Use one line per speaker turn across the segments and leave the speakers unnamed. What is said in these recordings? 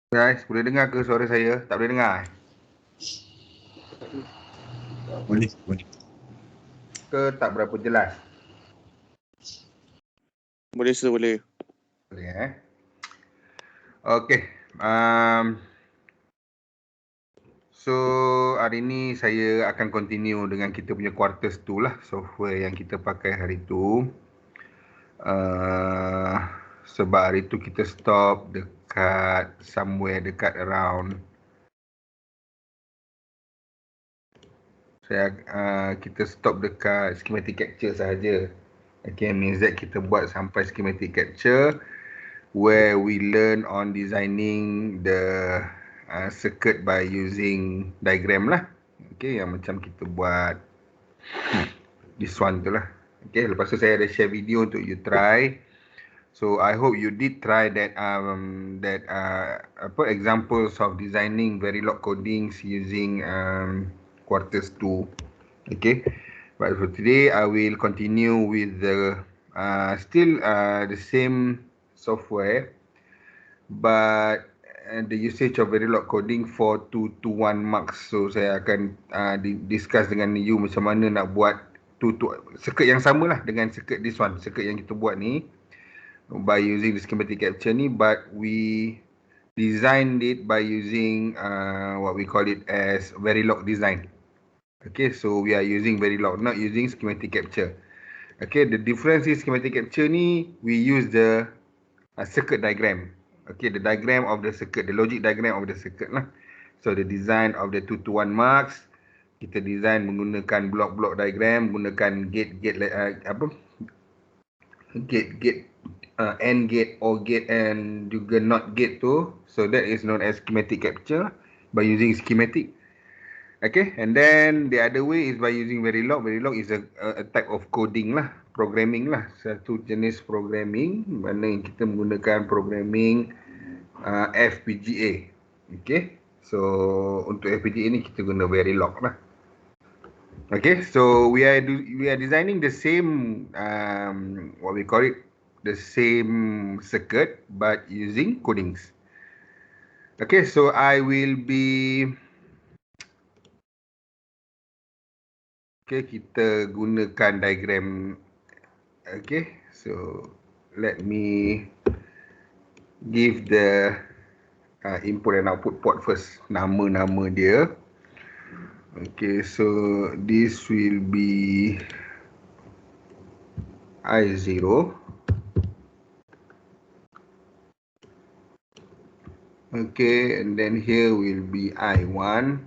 Guys, boleh dengar ke suara saya? Tak boleh dengar?
Boleh.
Ke tak berapa jelas?
Boleh sir, boleh.
Boleh Okey. So hari ni saya akan continue dengan kita punya quarters tu lah, software yang kita pakai hari tu. Sebab hari tu kita stop dekat somewhere dekat around kita stop dekat schematic capture sahaja. Okay, means that kita buat sampai schematic capture where we learn on designing the circuit by using diagram lah. Okay, yang macam kita buat this one tu lah. Okay, lepas tu saya ada share video untuk you try. So I hope you did try that examples of designing Verilog codings using quarters 2. Okay, but for today I will continue with the still the same software, but the usage of Verilog coding for 221 marks. So saya akan discuss dengan you macam mana nak buat circuit yang sama lah dengan circuit this one, circuit yang kita buat ni by using the schematic capture ni, but we designed it by using what we call it as Verilog design. Okay, so we are using Verilog, not using schematic capture. Okay, the difference is schematic capture ni we use the circuit diagram. Okay, the diagram of the circuit, the logic diagram of the circuit lah. So the design of the 221 marks, kita design menggunakan block-block diagram, menggunakan gate AND gate, OR gate and juga NOT gate tu. So that is known as schematic capture by using schematic. Okay, and then the other way is by using Verilog. Verilog is a type of coding lah, programming lah, satu jenis programming mana kita menggunakan programming FPGA. Okay, so untuk FPGA ni kita guna Verilog lah. Okay, so we are designing the same what we call it, the same circuit but using codings. Okay, so I will be kita gunakan diagram. Okay, so let me give the input and output port first, nama-nama dia. Okay, so this will be I0. Okay, and then here will be I1.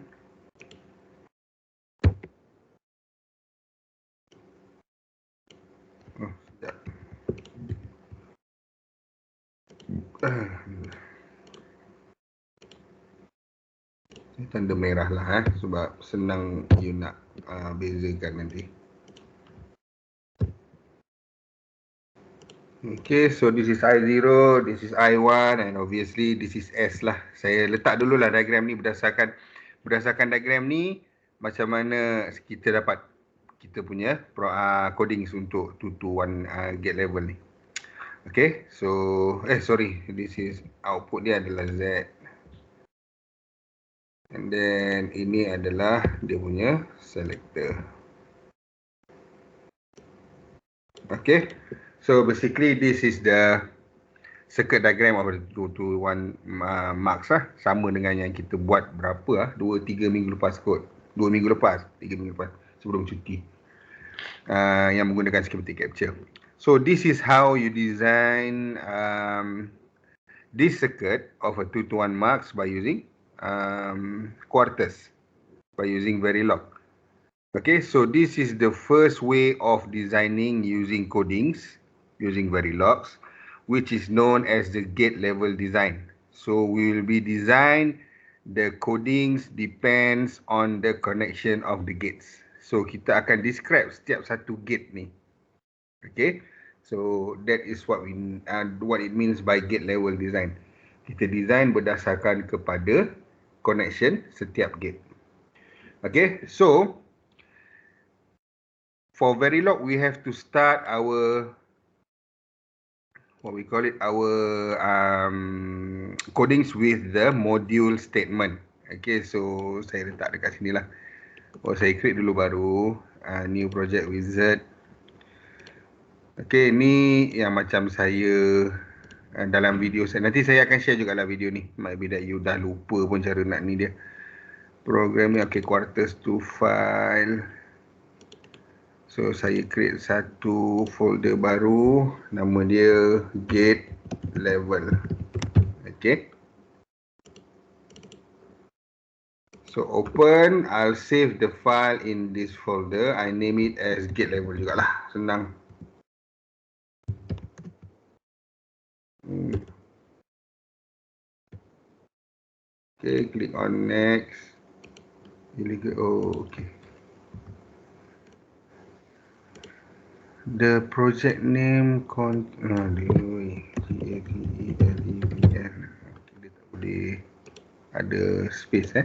Oh, sekejap. Tanda merah lah sebab senang you nak bezakan nanti. Okay, so this is I0, this is I1 and obviously this is S lah. Saya letak dulu lah diagram ni berdasarkan diagram ni macam mana kita dapat kita punya codings untuk 221 gate level ni. Okay, so sorry, this is output dia adalah Z. And then ini adalah dia punya selector. Okay, so basically this is the circuit diagram of the 221 marks lah. Sama dengan yang kita buat berapa 2-3 minggu lepas kot. 2 minggu lepas, 3 minggu lepas sebelum cuti. Yang menggunakan schematic capture. So this is how you design this circuit of a 221 marks by using quarters, by using Verilog. Okay, so this is the first way of designing using codings, using Verilogs, which is known as the gate level design. So we will be design the codings depends on the connection of the gates. So kita akan describe setiap satu gate ni. Okay, so that is what it means by gate level design. Kita design berdasarkan kepada connection setiap gate. Okay, so for Verilog we have to start our what we call it, our codings with the module statement. Okay, so saya letak dekat sini lah. Saya create dulu baru new project wizard. Okay, ni yang macam saya dalam video saya. Nanti saya akan share juga lah video ni. Might be that you dah lupa pun cara nak ni dia. Programming, okay, quarters to file. So saya create satu folder baru. Nama dia gate level. Okay. So open, I'll save the file in this folder. I name it as gate level jugalah. Senang. Okay, click on next. Oh, okay. The project name G-A-T-E-L-E-V-N. Dia tak boleh ada space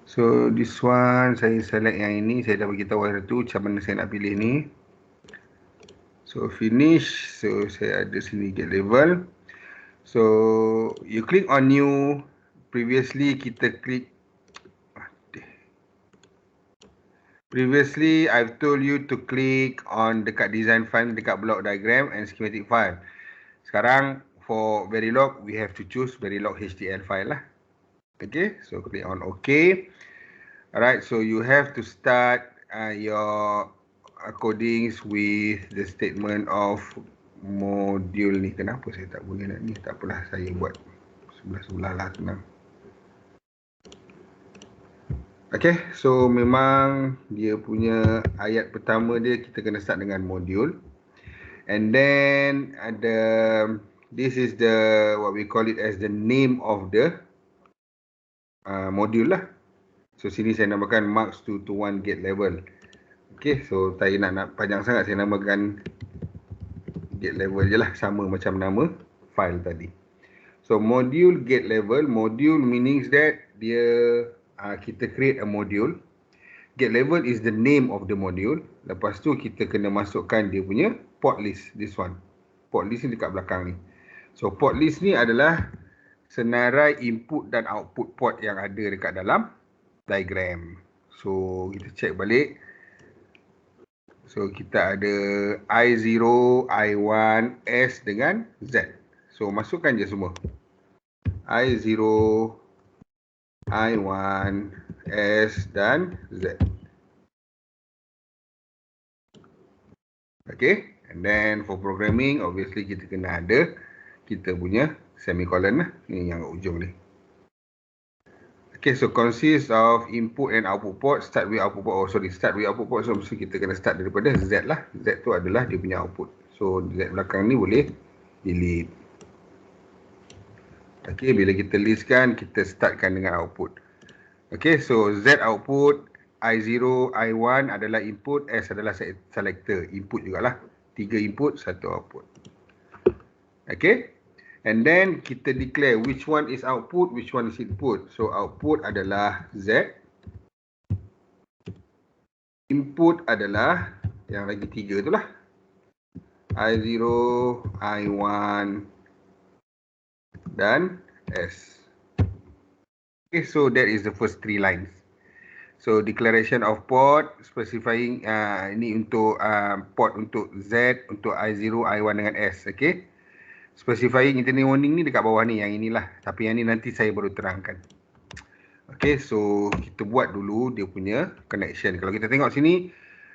So this one saya select yang ini. Saya dah bagi tahu hari tu macam mana saya nak pilih ni. So finish. So saya ada sini get level. So you click on new. Previously kita klik. Previously I've told you to click on dekat design file, dekat block diagram and schematic file. Sekarang for Verilog we have to choose Verilog HTML file lah. Okay, so click on OK. Alright, so you have to start your codings with the statement of module ni. Kenapa saya tak boleh nak ni? Tak apalah, saya buat sebelah-sebelah lah, tenang. Okay, so memang dia punya ayat pertama dia kita kena start dengan module. And then ada this is the what we call it as the name of the module lah. So sini saya namakan marks 221 gate level. Okay, so saya nak panjang sangat, saya namakan gate level je lah, sama macam nama file tadi. So module gate level, module means that dia kita create a module. Get level is the name of the module. Lepas tu kita kena masukkan dia punya port list, this one. Port list ni dekat belakang ni. So port list ni adalah senarai input dan output port yang ada dekat dalam diagram. So kita check balik. So kita ada I0, I1, S dengan Z. So masukkan je semua. I0, I1, S dan Z. Okay, and then for programming obviously kita kena ada kita punya semicolon lah. Ini yang ujung ni. Okay, so consists of input and output port. Start with output port. Start with output port. So mesti kita kena start daripada Z lah. Z tu adalah dia punya output. So Z belakang ni boleh delete. Okay, bila kita listkan, kita startkan dengan output. Okay, so Z output, I0, I1 adalah input, S adalah selector. Input jugalah. 3 input, 1 output. Okay. And then kita declare which one is output, which one is input. So output adalah Z. Input adalah yang lagi 3 tu lah. I0, I1 dan S. Okay, so that is the first 3 lines. So declaration of port, specifying ini untuk port untuk Z, untuk I0, I1 dengan S. Okay. Specifying internal warning ni dekat bawah ni, yang inilah. Tapi yang ni nanti saya baru terangkan. Okay, so kita buat dulu dia punya connection. Kalau kita tengok sini,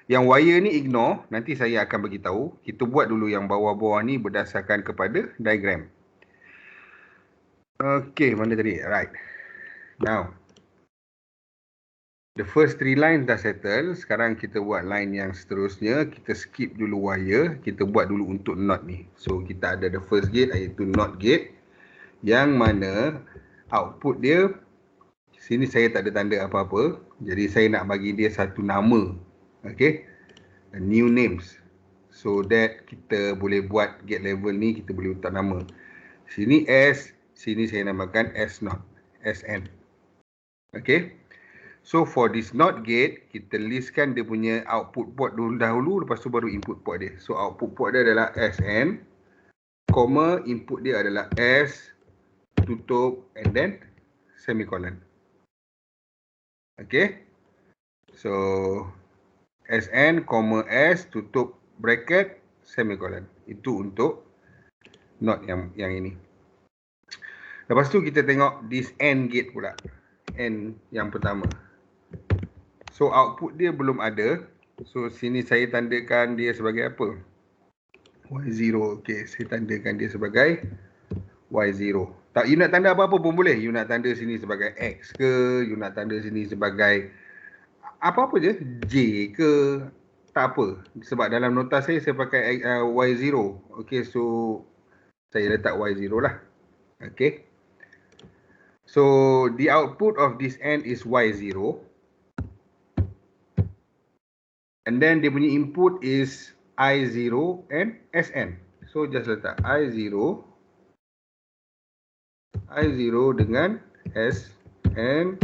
yang wire ni ignore, nanti saya akan bagi tahu. Kita buat dulu yang bawah-bawah ni berdasarkan kepada diagram. Okay, mana tadi? Right. Now, the first 3 lines dah settle. Sekarang kita buat line yang seterusnya. Kita skip dulu wire. Kita buat dulu untuk not ni. So, kita ada the first gate iaitu not gate. Yang mana output dia, sini saya tak ada tanda apa-apa. Jadi, saya nak bagi dia satu nama. Okay. New names. So that kita boleh buat gate level ni, kita boleh letak nama. Sini S. Sini saya namakan S0. SN. Okay. So for this NOT gate, kita listkan dia punya output port dahulu, lepas tu baru input port dia. So output port dia adalah SN. Koma, input dia adalah S, tutup, and then semicolon. Okay. So, Sn, S, tutup bracket, semicolon. Itu untuk not yang ini. Lepas tu kita tengok this AND gate pula. AND yang pertama. So output dia belum ada. So sini saya tandakan dia sebagai apa? Y0. Okay, saya tandakan dia sebagai Y0. Tak, you nak tanda apa-apa pun boleh. You nak tanda sini sebagai X ke, you nak tanda sini sebagai apa-apa je, J ke, tak apa. Sebab dalam nota saya pakai Y0. Okay, so saya letak Y0 lah. Okay. So the output of this AND is Y0. And then dia punya input is I0 and Sn. So just letak I0 dengan Sn,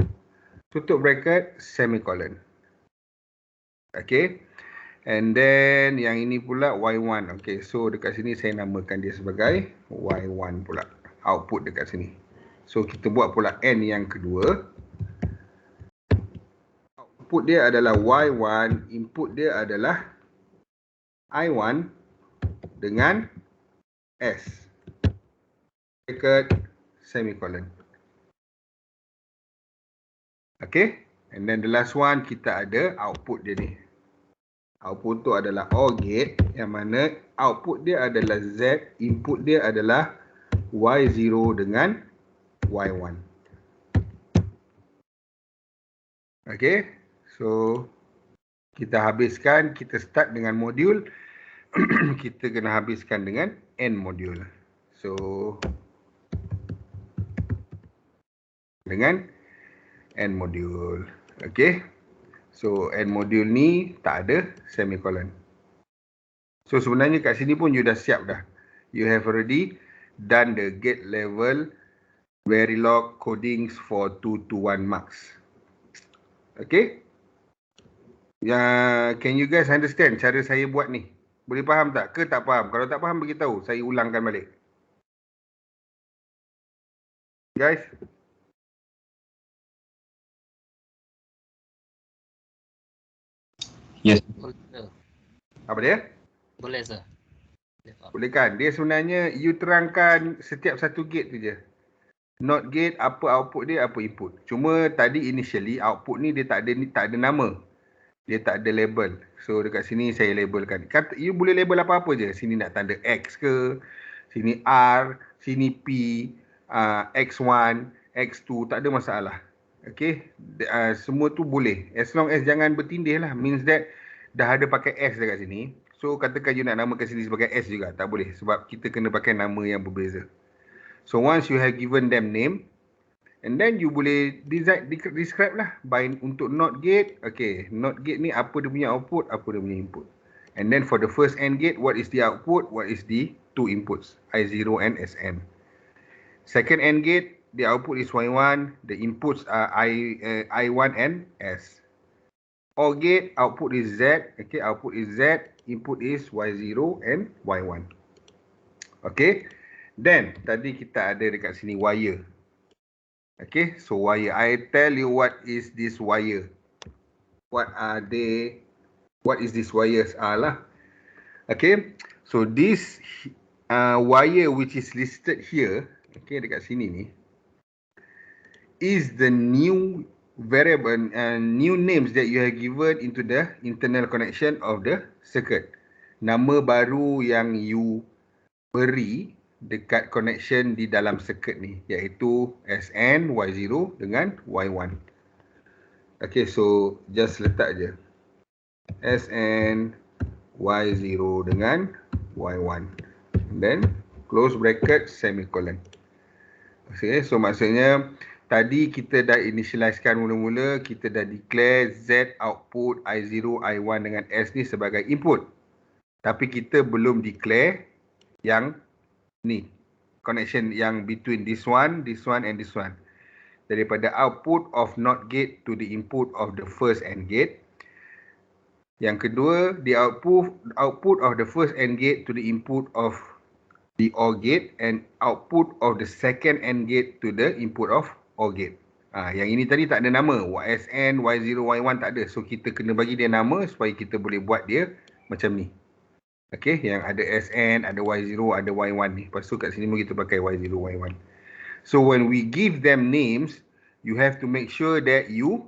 tutup bracket, semicolon. Okay. And then yang ini pula Y1. Okay, so dekat sini saya namakan dia sebagai Y1 pula. Output dekat sini. So kita buat pula N yang kedua. Output dia adalah Y1, input dia adalah I1 dengan S. Bracket, semicolon. Okay. And then the last one kita ada output dia ni. Output tu adalah OR gate yang mana output dia adalah Z, input dia adalah Y0 dengan Y1. Okay. So kita habiskan, kita start dengan modul. Kita kena habiskan dengan N modul. So dengan N modul. Okay. So N modul ni tak ada semicolon. So sebenarnya kat sini pun you dah siap dah. You have already done the gate level Verilog codings for 2 to 1 marks. Okay. Can you guys understand cara saya buat ni? Boleh faham tak? Ke tak faham? Kalau tak faham, beritahu. Saya ulangkan balik. Guys?
Yes.
Apa dia?
Boleh, sir.
Boleh kan? Dia sebenarnya you terangkan setiap satu gate tu je. Not gate, apa output dia, apa input. Cuma tadi initially output ni dia tak ada nama. Dia tak ada label. So dekat sini saya labelkan. You boleh label apa-apa je. Sini nak tanda X ke, sini R, sini P, X1, X2, tak ada masalah. Okay. Semua tu boleh. As long as jangan bertindih lah. Means that dah ada pakai S dekat sini. So katakan you nak namakan sini sebagai S juga. Tak boleh. Sebab kita kena pakai nama yang berbeza. So once you have given them name, and then you boleh describe lah untuk NOT gate. Okay, NOT gate ni apa dia punya output, apa dia punya input. And then for the first AND gate, what is the output, what is the two inputs, I0 and Sn. Second AND gate, the output is Y1, the inputs are I1 and S. OR gate, output is Z, okay, output is Z, input is Y0 and Y1. Okay, then tadi kita ada dekat sini wire. Okay, so wire. I tell you what is this wire. What are they? What is this wires are lah. Okay, so this wire which is listed here, okay, dekat sini ni, is the new variable and new names that you have given into the internal connection of the circuit. Nama baru yang you beri dekat connection di dalam circuit ni, iaitu Sn, Y0 dengan Y1. Okay, so just letak je Sn, Y0 dengan Y1. And then close bracket, semicolon. Okay, so maksudnya tadi kita dah initializekan mula-mula, kita dah declare Z output I0, I1 dengan S ni sebagai input. Tapi kita belum declare yang ni, connection yang between this one and this one. Daripada output of NOT gate to the input of the first AND gate. Yang kedua, the output of the first AND gate to the input of the OR gate and output of the second AND gate to the input of OR gate. Yang ini tadi tak ada nama, YSN, Y0, Y1 tak ada. So kita kena bagi dia nama supaya kita boleh buat dia macam ni. Okay, yang ada SN, ada Y0, ada Y1 ni. Lepas tu kat sini pun kita pakai Y0, Y1. So when we give them names, you have to make sure that you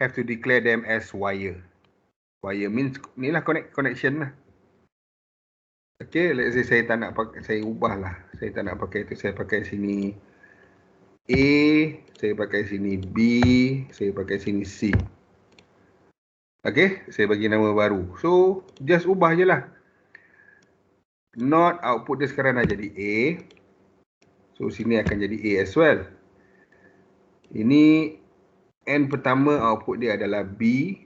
have to declare them as wire. Wire means ni lah connection lah. Okay, let's say saya tak nak pakai, saya ubah lah. Saya tak nak pakai itu, saya pakai sini A, saya pakai sini B, saya pakai sini C. Okay, saya bagi nama baru. So, just ubah je lah. Not output dia sekarang dah jadi A. So, sini akan jadi A as well. Ini N pertama output dia adalah B.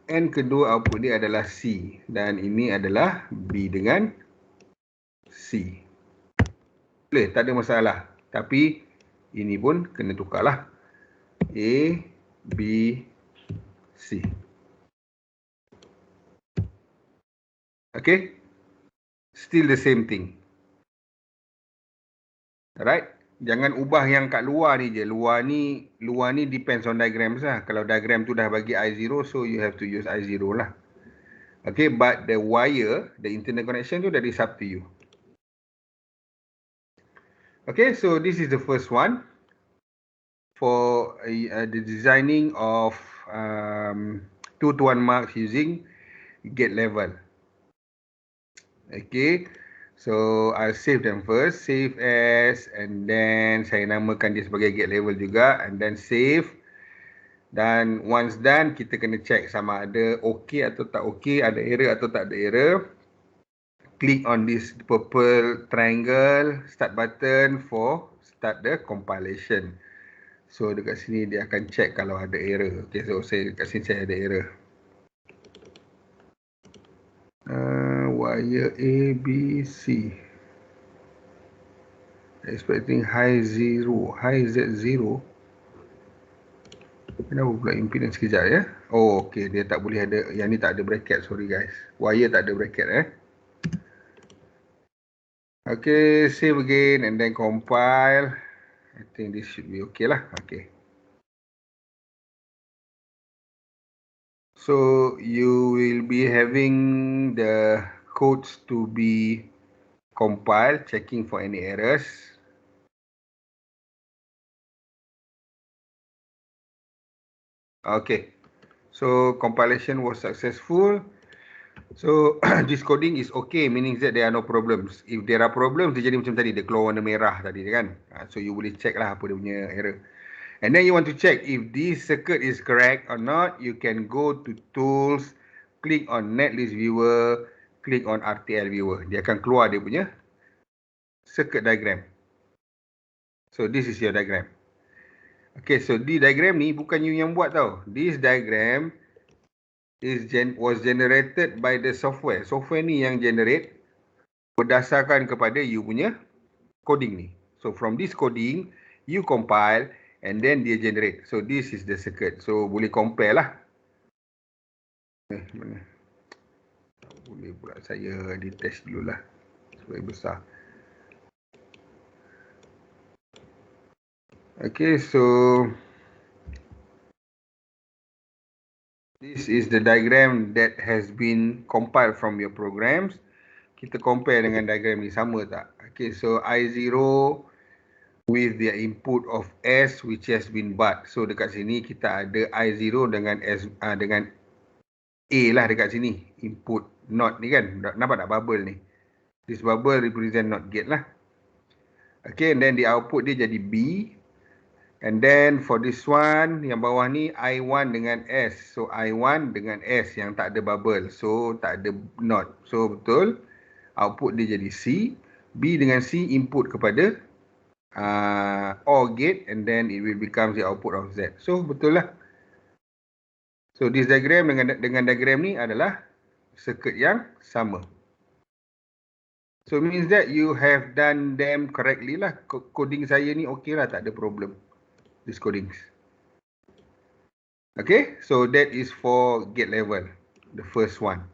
N kedua output dia adalah C. Dan ini adalah B dengan C. Boleh, tak ada masalah. Tapi ini pun kena tukar lah. A, B, C. Okay. Still the same thing. Alright. Jangan ubah yang kat luar ni je. Luar ni depends on diagrams lah. Kalau diagram tu dah bagi I0, so you have to use I0 lah. Okay, but the wire, the internal connection tu, that is up to you. Okay, so this is the first one for the designing of 2-to-1 marks using gate level. Okay, so I'll save them first, save as, and then saya namakan dia sebagai gate level juga, and then save. Dan once done, kita kena check sama ada okay atau tak okay, ada error atau tak ada error. Click on this purple triangle start button for start the compilation. So dekat sini dia akan check kalau ada error. Okay, so saya dekat sini saya ada error. Wire A, B, C. Expecting high Z0. Kenapa pula impedance sekejap ya? Oh, okay, dia tak boleh ada, yang ni tak ada bracket, sorry guys. Wire tak ada bracket Okay, save again and then compile. I think this should be okay lah. Okay. So you will be having the codes to be compiled, checking for any errors. Okay, so compilation was successful. So this coding is okay, meaning that there are no problems. If there are problems, dia jadi macam tadi, dia keluar warna merah tadi kan. So you boleh check lah apa dia punya error. And then you want to check if this circuit is correct or not, you can go to tools, click on netlist viewer, click on RTL viewer. Dia akan keluar dia punya circuit diagram. So this is your diagram. Okay, so di diagram ni bukan you yang buat tau. This diagram was generated by the software. Software ni yang generate berdasarkan kepada you punya coding ni. So from this coding, you compile and then dia generate. So this is the circuit. So boleh compare lah. Mana? Boleh pula saya detach dululah supaya besar. Okay, so this is the diagram that has been compiled from your programs. Kita compare dengan diagram ni, sama tak? Okay, so I0 with the input of S which has been barred. So dekat sini kita ada I0 dengan S dengan A lah dekat sini. Input not ni kan. Nampak tak bubble ni? This bubble represent not gate lah. Okay, and then the output dia jadi B. And then for this one, yang bawah ni I1 dengan S. So I1 dengan S yang tak ada bubble. So tak ada not. So betul. Output dia jadi C. B dengan C input kepada OR gate. And then it will become the output of Z. So betul lah. So this diagram dengan diagram ni adalah circuit yang sama. So means that you have done them correctly lah. Coding saya ni okay lah, tak ada problem. This codings. Okay, so that is for gate level, the first one.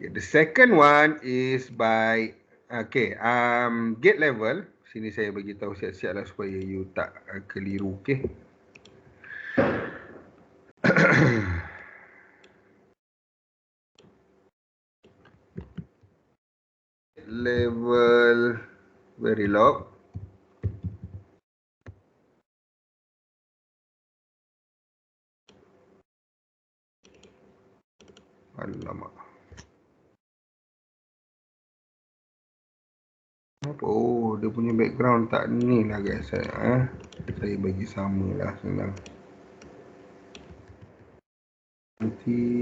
Okay, the second one is by gate level. Sini saya bagi tahu siap-siap lah supaya you tak keliru. Okay. Level Verilog. Alamak. Oh, dia punya background tak ni lah guys. Saya bagi sama lah, senang. Nanti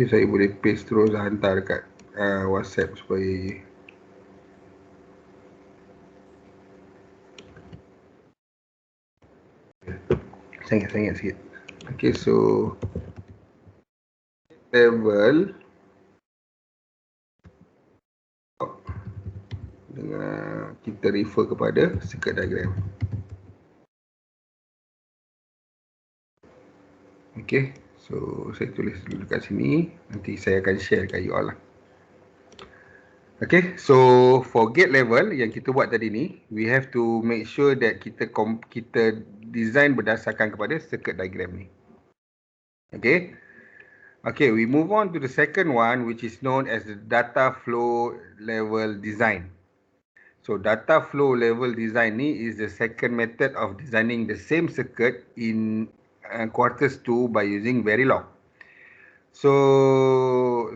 saya boleh paste terus hantar dekat WhatsApp supaya sangat-sangat sikit. Okay, so level dengan kita refer kepada circuit diagram. Okay, so saya tulis dulu dekat sini. Nanti saya akan share dekat you all lah. Okay, so for gate level yang kita buat tadi ni, we have to make sure that kita design berdasarkan kepada circuit diagram ni. Okay. Okay, we move on to the second one, which is known as the data flow level design. So data flow level design ni is the second method of designing the same circuit in quarters 2 by using Verilog. So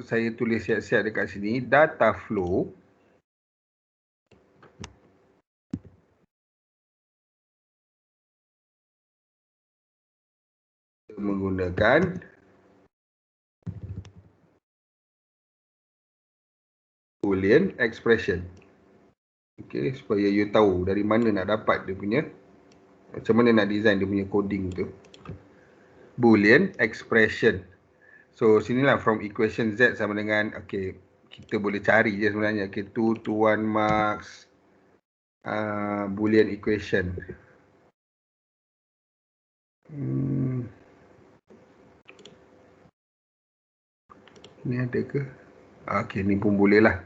saya tulis siap-siap dekat sini, data flow menggunakan Boolean expression. Okay, supaya you tahu dari mana nak dapat dia punya, macam mana nak design dia punya coding tu. Boolean expression. So sinilah from equation Z sama dengan, okay, kita boleh cari je sebenarnya. Okay, 2 to 1 marks Boolean equation. Ni ada ke? Okay, ni pun boleh lah.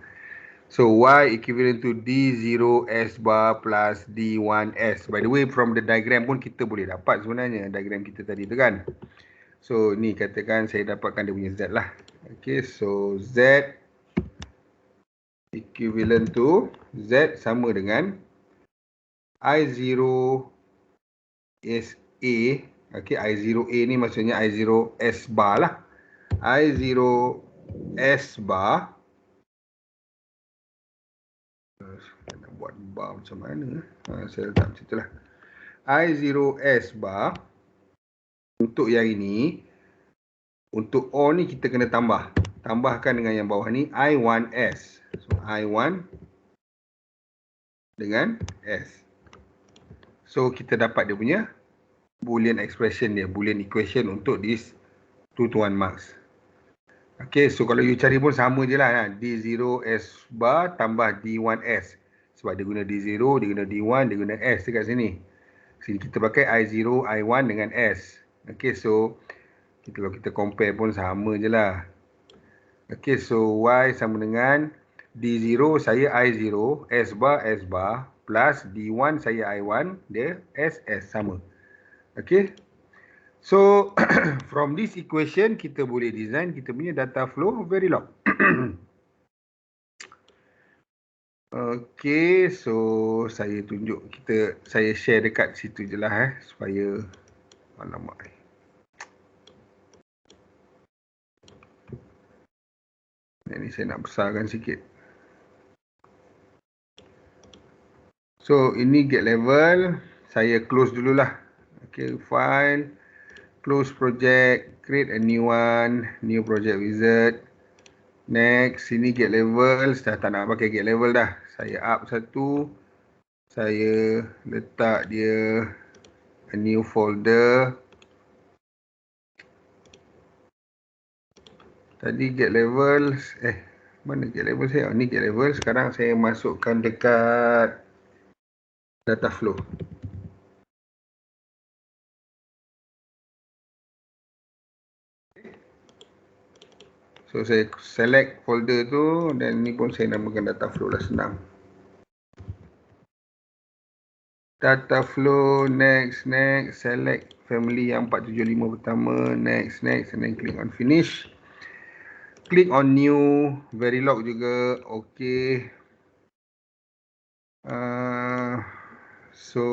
So Y equivalent to D0 S bar plus D1 S. By the way, from the diagram pun kita boleh dapat sebenarnya diagram kita tadi tu kan. So ni katakan saya dapatkan dia punya Z lah. Okay, so Z equivalent to Z sama dengan I0 is A. Okay, I0 A ni maksudnya I0 S bar lah. I0 S bar. Nak buat bar macam mana? Saya letak macam itulah. I0 S bar. Untuk yang ini, untuk O ni kita kena tambah. Tambahkan dengan yang bawah ni I1S. So I1 dengan S. So kita dapat dia punya Boolean expression dia, Boolean equation untuk this 2 to 1 marks. Okay, so kalau you cari pun sama je lah. D0 S bar tambah D1S. Sebab dia guna D0, dia guna D1, dia guna S dekat sini. Sini kita pakai I0, I1 dengan S. Okay, so kalau kita compare pun sama je lah. Okay, so Y sama dengan D0 saya I0, S bar plus D1 saya I1, dia SS sama. Okay, so from this equation kita boleh design kita punya data flow Verilog. Okay, so saya tunjuk saya share dekat situ je lah supaya alamak. Ini saya nak besarkan sikit. So ini gate level, saya close dululah. Okay, file, close project, create a new one, new project wizard. Next, sini gate level, saya tak nak pakai gate level dah. Saya up satu, saya letak dia a new folder. Tadi get level, mana get level saya? Ni get level. Sekarang saya masukkan dekat data flow. So saya select folder tu dan ni pun saya namakan data flow lah, senang. Data flow, next, select family yang 475 pertama, next, and then click on finish. Click on new, Verilog juga, okay. So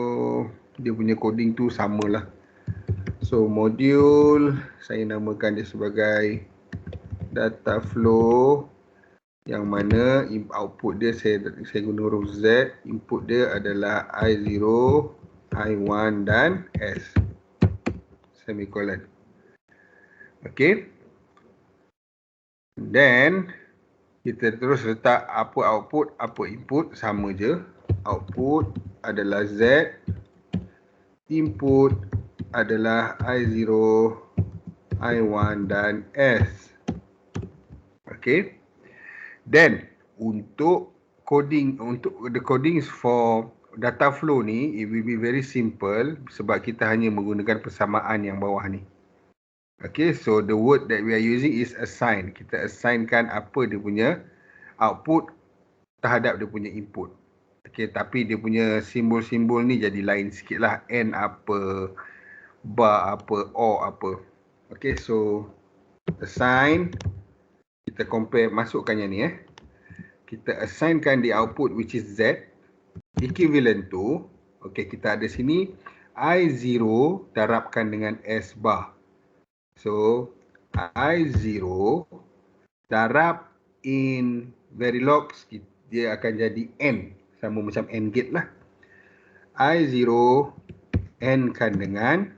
dia punya coding tu samalah. So module, saya namakan dia sebagai data flow, yang mana output dia saya guna huruf Z, input dia adalah I0, I1 dan S. Semicolon. Okay. Then kita terus letak apa output, apa input, sama je. Output adalah Z, input adalah I0, I1 dan S. Okay. Then untuk coding, untuk the coding for data flow ni, it will be very simple sebab kita hanya menggunakan persamaan yang bawah ni. Okay, so the word that we are using is assign. Kita assignkan apa dia punya output terhadap dia punya input. Okay, tapi dia punya simbol-simbol ni jadi lain sikit lah. N apa, bar apa, or apa. Okay, so assign. Kita compare, masukkan yang ni Kita assignkan di output which is Z. Equivalent to, okay, kita ada sini I0 darabkan dengan S bar. So, I0 darab in Verilog, dia akan jadi N. Sama macam N gate lah. I0 N kan dengan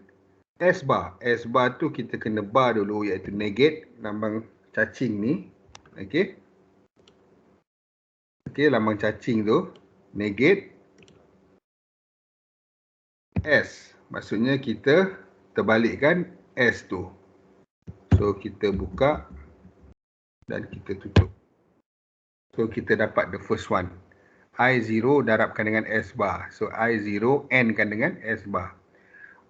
S bar. S bar tu kita kena bar dulu, iaitu negate, lambang cacing ni. Okay. Okay, lambang cacing tu. Negate. S. Maksudnya kita terbalikkan S tu. So, kita buka dan kita tutup. So, kita dapat the first one. I0 darabkan dengan S bar. So, I0 N kan dengan S bar.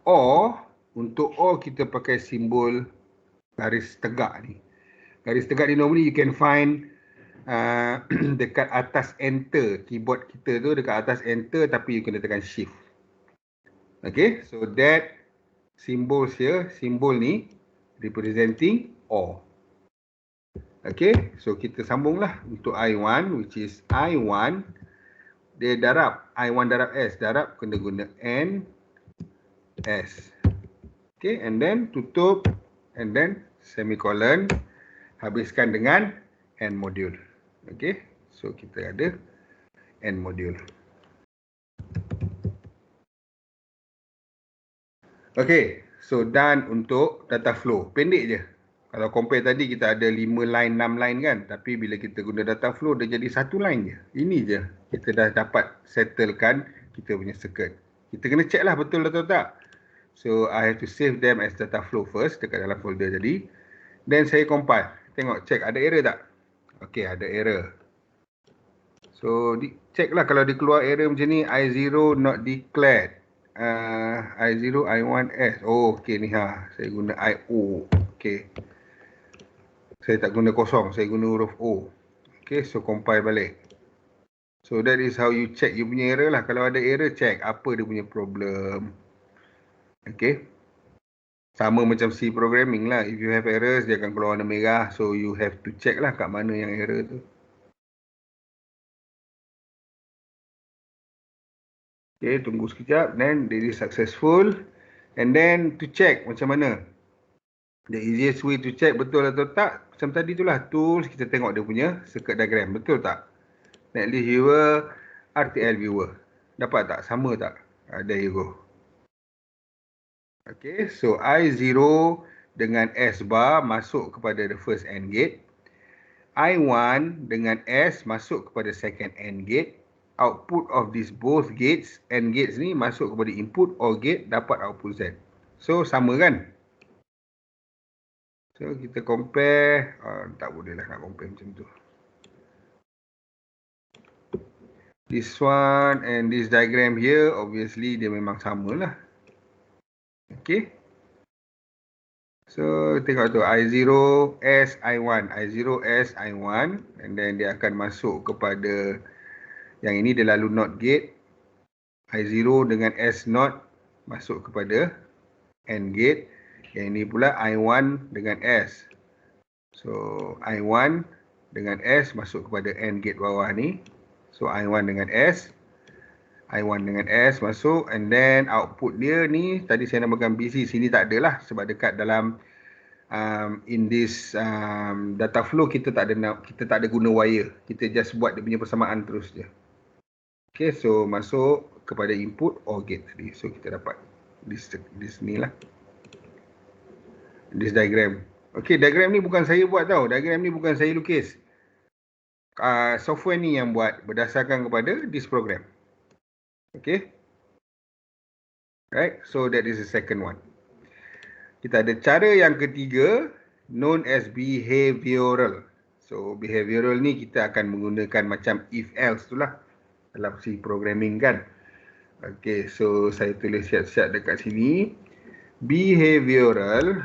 Or, untuk or kita pakai simbol garis tegak ni. Garis tegak ni normally you can find dekat atas enter. Keyboard kita tu dekat atas enter tapi you kena tekan shift. Okay, so that symbol here, simbol ni representing or. Okay, so kita sambunglah untuk I1 which is I1. Dia darab, I1 darab S, darab kena guna N, S. Okay, and then tutup, and then semicolon, habiskan dengan N module. Okay, so kita ada N module. Okay, so done untuk data flow. Pendek je. Kalau compare tadi kita ada 5 line, 6 line kan. Tapi bila kita guna data flow, dia jadi 1 line je. Ini je. Kita dah dapat settlekan kita punya circuit. Kita kena check lah betul atau tak. So, I have to save them as data flow first dekat dalam folder tadi. Then saya compile. Tengok, check ada error tak? Okay, ada error. So, check lah kalau dia keluar error macam ni. I0 not declared. I0, I1, S. Oh, okay ni Saya guna IO. Okay. Saya tak guna kosong, saya guna huruf O. Okay, so compile balik. So that is how you check you punya error lah. Kalau ada error, check apa dia punya problem. Okay. Sama macam C programming lah. If you have errors, dia akan keluar warna merah. So you have to check lah kat mana yang error tu. Okay, tunggu sekejap. Then it is successful. And then to check macam mana. The easiest way to check betul atau tak, macam tadi tu lah, tools, kita tengok dia punya circuit diagram, betul tak? Netlist viewer, RTL viewer. Dapat tak? Sama tak? There you go. Okay, so I0 dengan S bar masuk kepada the first AND gate. I1 dengan S masuk kepada second AND gate. output of these both gates, AND gates ni masuk kepada input OR gate, dapat output Z. So sama kan? So kita compare, tak boleh lah nak compare macam tu. This one and this diagram here, obviously dia memang sama lah. Okay. So tengok tu, I0S, I1, I0S, I1, and then dia akan masuk kepada, yang ini dia lalu NOT gate, I0 dengan S NOT masuk kepada AND gate, yang ini pula I1 dengan S. So I1 dengan S masuk kepada AND gate bawah ni. So I1 dengan S, I1 dengan S masuk, and then output dia ni tadi saya namakan BC, sini tak ada lah sebab dekat dalam in this data flow kita tak ada guna wire, kita just buat dia punya persamaan terus je. Okay, so masuk kepada input OR gate tadi, so kita dapat this ni lah, this diagram. Okay, diagram ni bukan saya buat tau, diagram ni bukan saya lukis, software ni yang buat berdasarkan kepada this program. Okay, right, so that is the second one. Kita ada cara yang ketiga, known as behavioral. So behavioral ni kita akan menggunakan macam if else tu lah dalam si programming kan. Okay, so saya tulis siap-siap dekat sini. Behavioral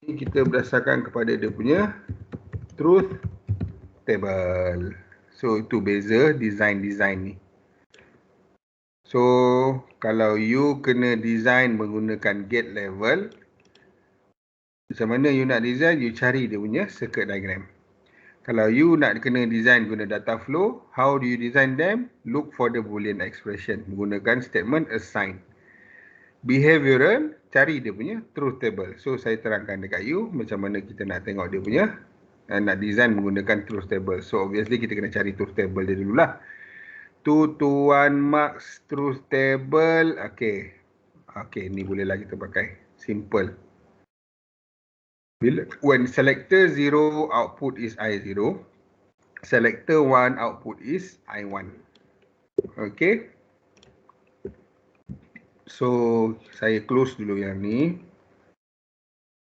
ni kita berdasarkan kepada dia punya truth table. So itu beza design ni. So kalau you kena design menggunakan gate level, macam mana you nak design, you cari dia punya circuit diagram. Kalau you nak kena design guna data flow, how do you design them? Look for the boolean expression menggunakan statement assign. Behavioral, cari dia punya truth table. So saya terangkan dekat you macam mana kita nak tengok dia punya, nak design menggunakan truth table. So obviously kita kena cari truth table dia dululah. 2 to 1 marks truth table. Okay, ni bolehlah kita pakai. Simple. When selector 0 output is I0, selector 1 output is I1. Okay. So saya close dulu yang ni,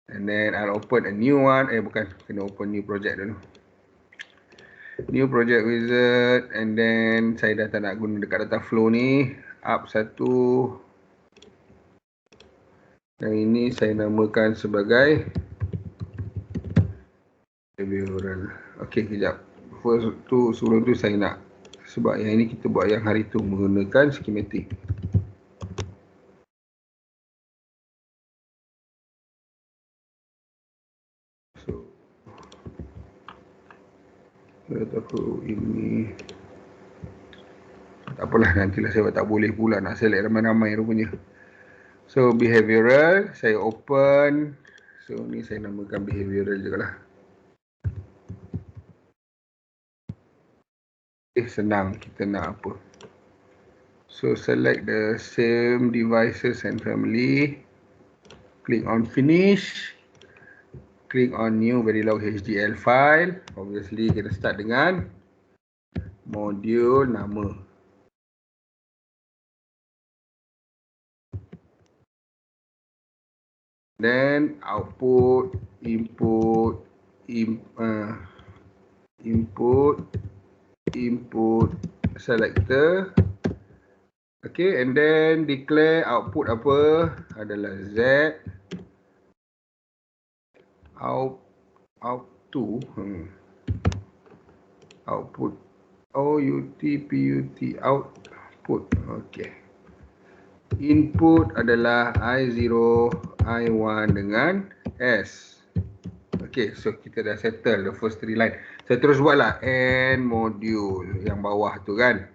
and then I'll open a new one. Kena open new project dulu. New project wizard, and then saya dah tak nak guna dekat data flow ni. Up satu, yang ini saya namakan sebagai behavioral. Okay, kejap. First tu, sebelum tu saya nak, sebab yang ini kita buat yang hari tu menggunakan schematic. So data flow ini tak apalah, nantilah saya tak boleh pula nak select ramai-ramai rupanya. So behavioral saya open. So ni saya namakan behavioral je lah. Senang, kita nak apa. So select the same devices and family. Click on finish. Click on new Verilog HDL file. Obviously kita start dengan modul nama. Then output, input selector. Okay, and then declare output apa adalah Z out2 output output. Okay, input adalah I0, I1 dengan S. Okay, so kita dah settle the first three line. Saya terus buatlah and module yang bawah tu kan.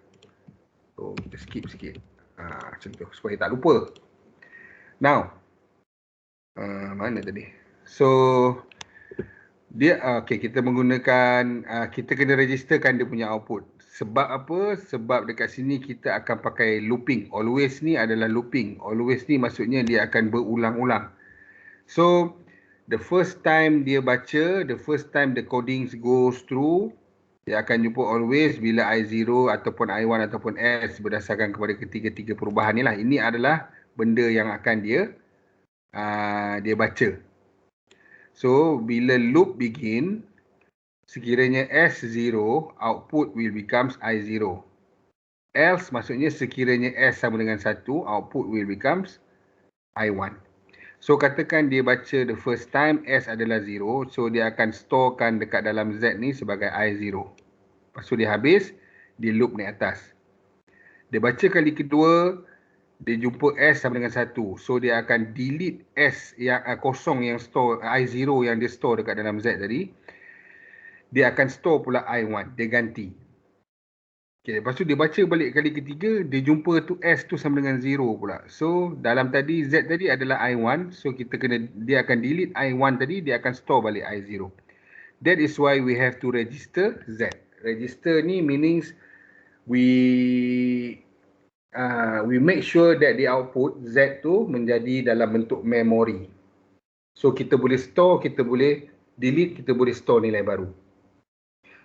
So kita skip sikit. Macam tu supaya tak lupa. Now, mana tadi? So dia okay, kita menggunakan kita kena registerkan dia punya output. Sebab apa? Sebab dekat sini kita akan pakai looping. Always ni adalah looping. Always ni maksudnya dia akan berulang-ulang. So the first time dia baca, the first time the coding goes through, dia akan jumpa always bila I0 ataupun I1 ataupun S berdasarkan kepada ketiga-tiga perubahan ni lah. Ini adalah benda yang akan dia baca. So, bila loop begin, sekiranya S0, output will becomes I0. Else maksudnya sekiranya S sama dengan 1, output will becomes I1. So, katakan dia baca the first time S adalah 0. So, dia akan storekan dekat dalam Z ni sebagai I0. Lepas tu dia habis, dia loop naik atas. Dia baca kali kedua, dia jumpa S sama dengan 1. So, dia akan delete S yang kosong yang store, I0 yang dia store dekat dalam Z tadi. Dia akan store pula I1. Dia ganti. Okay, lepas tu dia baca balik kali ketiga, dia jumpa tu S tu sama dengan 0 pula. So, dalam tadi, Z tadi adalah I1. So, dia akan delete I1 tadi, dia akan store balik I0. That is why we have to register Z. Register ni meanings we make sure that the output Z tu menjadi dalam bentuk memory. So, kita boleh store, kita boleh delete, kita boleh store nilai baru.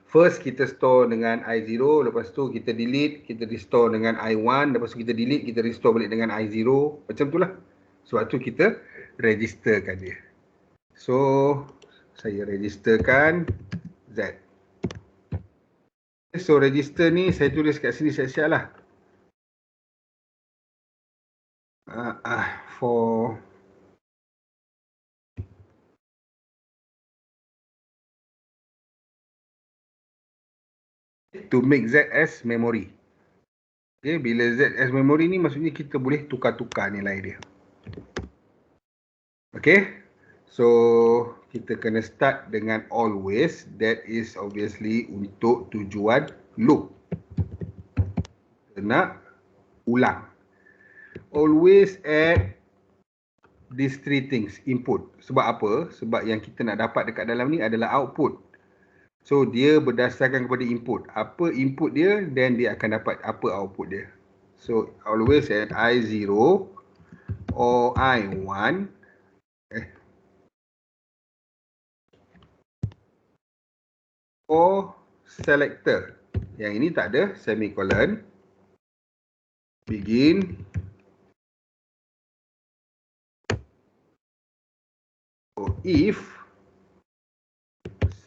First, kita store dengan I0, lepas tu kita delete, kita restore dengan I1, lepas tu kita delete, kita restore balik dengan I0. Macam tu lah. Sebab tu kita registerkan dia. So, saya registerkan Z. So, register ni saya tulis kat sini siap-siap lah. For to make Z as memory. Okay, bila Z as memory ni maksudnya kita boleh tukar-tukar nilai dia. Okay, so kita kena start dengan always. That is obviously untuk tujuan loop. Kita nak ulang. Always add these three things, input. Sebab apa? Sebab yang kita nak dapat dekat dalam ni adalah output. So, dia berdasarkan kepada input. Apa input dia, then dia akan dapat apa output dia. So, always add I0 or I1. Or selector. Yang ini tak ada semicolon. Begin. So, if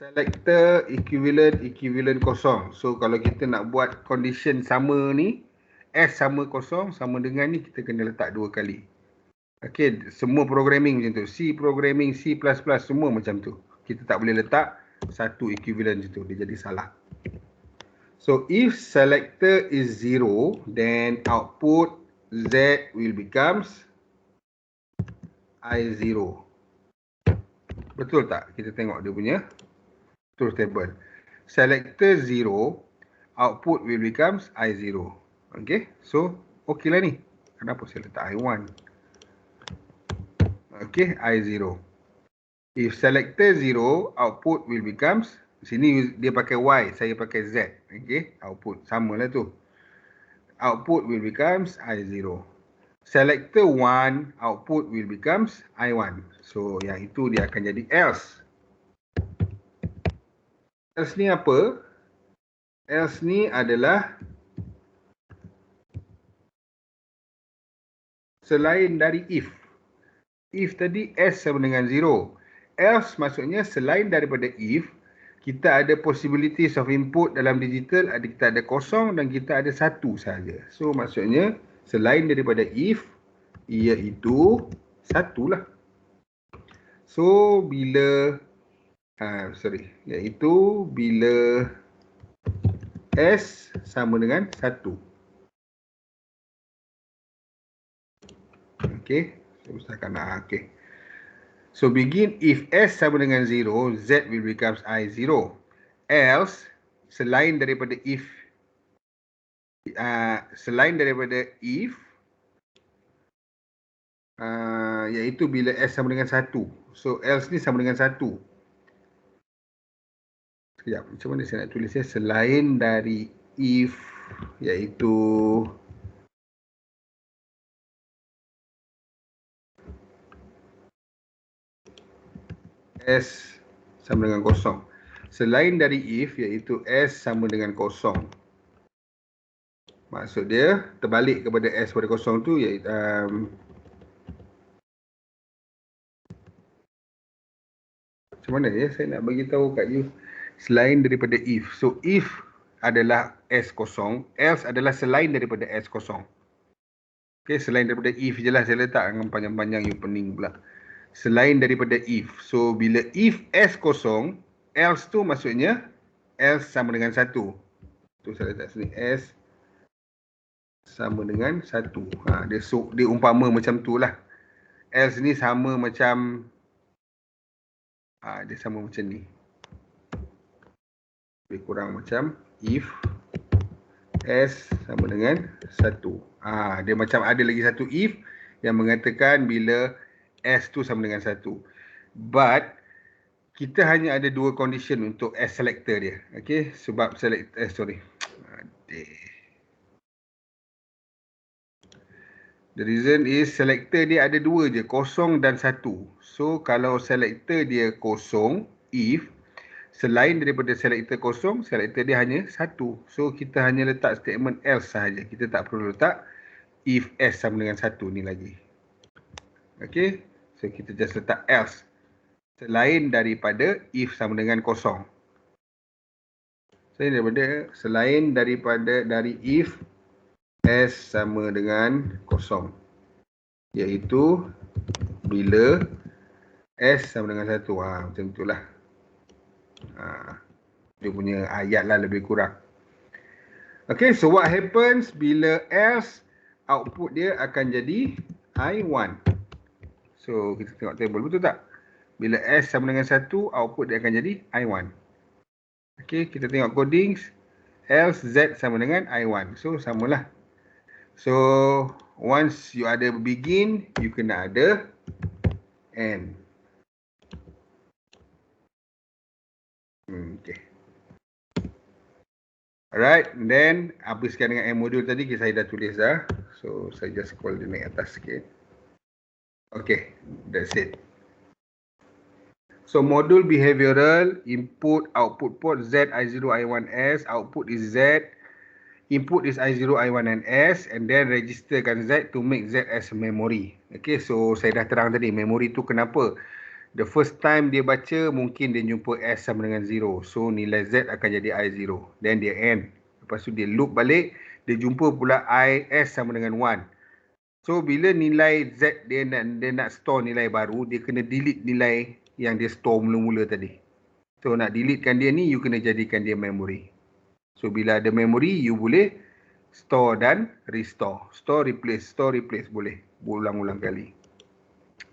selector equivalent kosong. So, kalau kita nak buat condition sama ni, S sama kosong, sama dengan ni, kita kena letak 2 kali. Okay, semua programming macam tu. C programming, C++, semua macam tu. Kita tak boleh letak satu equivalent macam tu. Dia jadi salah. So, if selector is 0, then output Z will becomes I0. Betul tak? Kita tengok dia punya truth table. Selector 0, output will becomes I0. Okay, so okey lah ni. Kenapa saya letak I1? Okay, I0. If selector 0, output will becomes, sini dia pakai Y, saya pakai Z. Okay, output sama lah tu. Output will becomes I0. Selector 1, output will becomes I1. So, yang itu dia akan jadi else. Else ni apa? Else ni adalah selain dari if. If tadi S sama dengan 0. Else maksudnya selain daripada if, kita ada possibilities of input dalam digital, kita ada kosong dan kita ada satu saja. So, maksudnya selain daripada if, iaitu satu lah. So, bila iaitu bila S sama dengan 1. Okay, saya usahakan okay. So, begin if S sama dengan 0, Z will becomes I0. Else, selain daripada if, iaitu bila S sama dengan 1. So, else ni sama dengan 1. Sekejap, macam mana saya nak tulis ya? Selain dari if, iaitu S sama dengan kosong. Selain dari if, iaitu S sama dengan kosong. Maksud dia terbalik kepada S pada kosong tu, iaitu macam mana ya saya nak bagi tahu kat you. Selain daripada if. So if adalah S kosong, else adalah selain daripada S kosong. Okay, selain daripada if je lah saya letak dengan panjang-panjang you pening pula. Selain daripada if. So bila if S kosong, else tu maksudnya else sama dengan 1. Tu saya letak sini, S sama dengan 1. Dia umpama macam tu lah. Else ni sama macam dia sama macam ni. Lebih kurang macam if S sama dengan 1. Dia macam ada lagi satu if yang mengatakan bila S tu sama dengan 1. But kita hanya ada dua condition untuk S selector dia. Okay, sebab the reason is selector dia ada dua je, kosong dan 1. So kalau selector dia kosong, if, selain daripada selector kosong, selector dia hanya 1. So kita hanya letak statement else sahaja. Kita tak perlu letak if S sama dengan 1 ni lagi. Okay, so kita just letak else. Selain daripada if sama dengan kosong. Selain daripada dari if S sama dengan kosong. Iaitu bila S sama dengan 1. Macam itulah. Dia punya ayat lah lebih kurang. Okay, so what happens bila else, output dia akan jadi I1. So kita tengok table, betul tak? Bila S sama dengan 1, output dia akan jadi I1. Okay, kita tengok codings. Else Z sama dengan I1. So samalah. So once you ada begin, you kena ada end. Okay. Alright, then habiskan dengan end module tadi, saya dah tulis dah. So saya just scroll dia naik atas sikit. Okay, that's it. So module behavioral, input, output port Z, I0, I1, S, output is Z, input is I0, I1 and S, and then registerkan Z to make Z as memory. Okay, so saya dah terang tadi, memory tu kenapa? The first time dia baca, mungkin dia jumpa S sama dengan 0. So nilai Z akan jadi I0. Then dia end. Lepas tu dia loop balik, dia jumpa pula S sama dengan 1. So bila nilai Z dia nak store nilai baru, dia kena delete nilai yang dia store mula-mula tadi. So nak deletekan dia ni, you kena jadikan dia memory. So bila ada memory, you boleh store dan restore. Store, replace boleh. Berulang-ulang kali.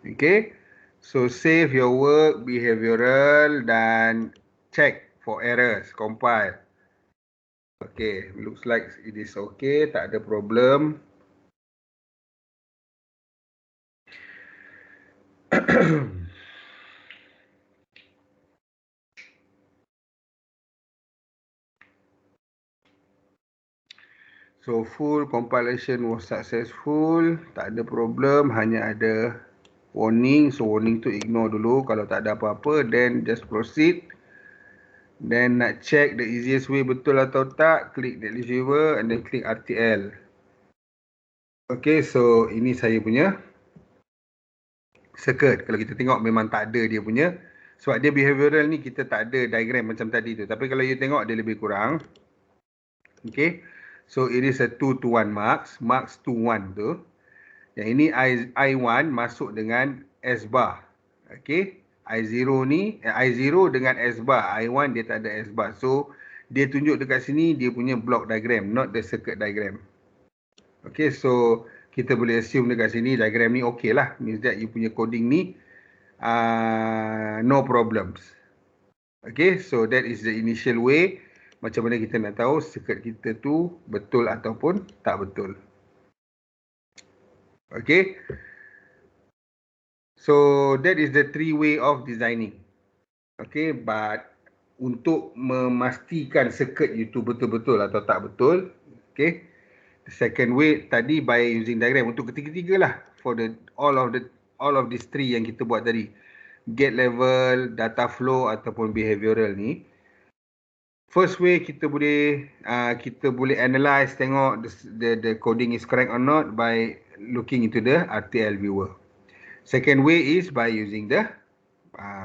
Okay. So save your work, behavioral dan check for errors, compile. Okay, looks like it is okay, tak ada problem. So full compilation was successful, tak ada problem, hanya ada warning. So warning tu ignore dulu, kalau tak ada apa-apa, then just proceed. Then nak check the easiest way betul atau tak, klik delete viewer and then klik RTL. Okay, so ini saya punya circuit. Kalau kita tengok memang tak ada dia punya, sebab dia behavioral ni kita tak ada diagram macam tadi tu. Tapi kalau you tengok dia lebih kurang. Okay, so it is a 2 to 1 marks 2 1 tu. Yang ini I1 masuk dengan S bar. Okay, I0 ni I0 dengan S bar. I1 dia tak ada S bar. So dia tunjuk dekat sini dia punya block diagram, not the circuit diagram. Okay, so kita boleh assume dekat sini diagram ni okay lah. Means that you punya coding ni no problems. Okay, so that is the initial way. Macam mana kita nak tahu circuit kita tu betul ataupun tak betul. Okay. So that is the 3 way of designing. Okay, but untuk memastikan circuit itu betul-betul atau tak betul, okay, the second way tadi by using diagram. Untuk ketiga-tiga lah, for the all of these 3 yang kita buat tadi. gate level, data flow ataupun behavioral ni, first way kita boleh analyze, tengok the coding is correct or not by looking into the RTL viewer. Second way is by using the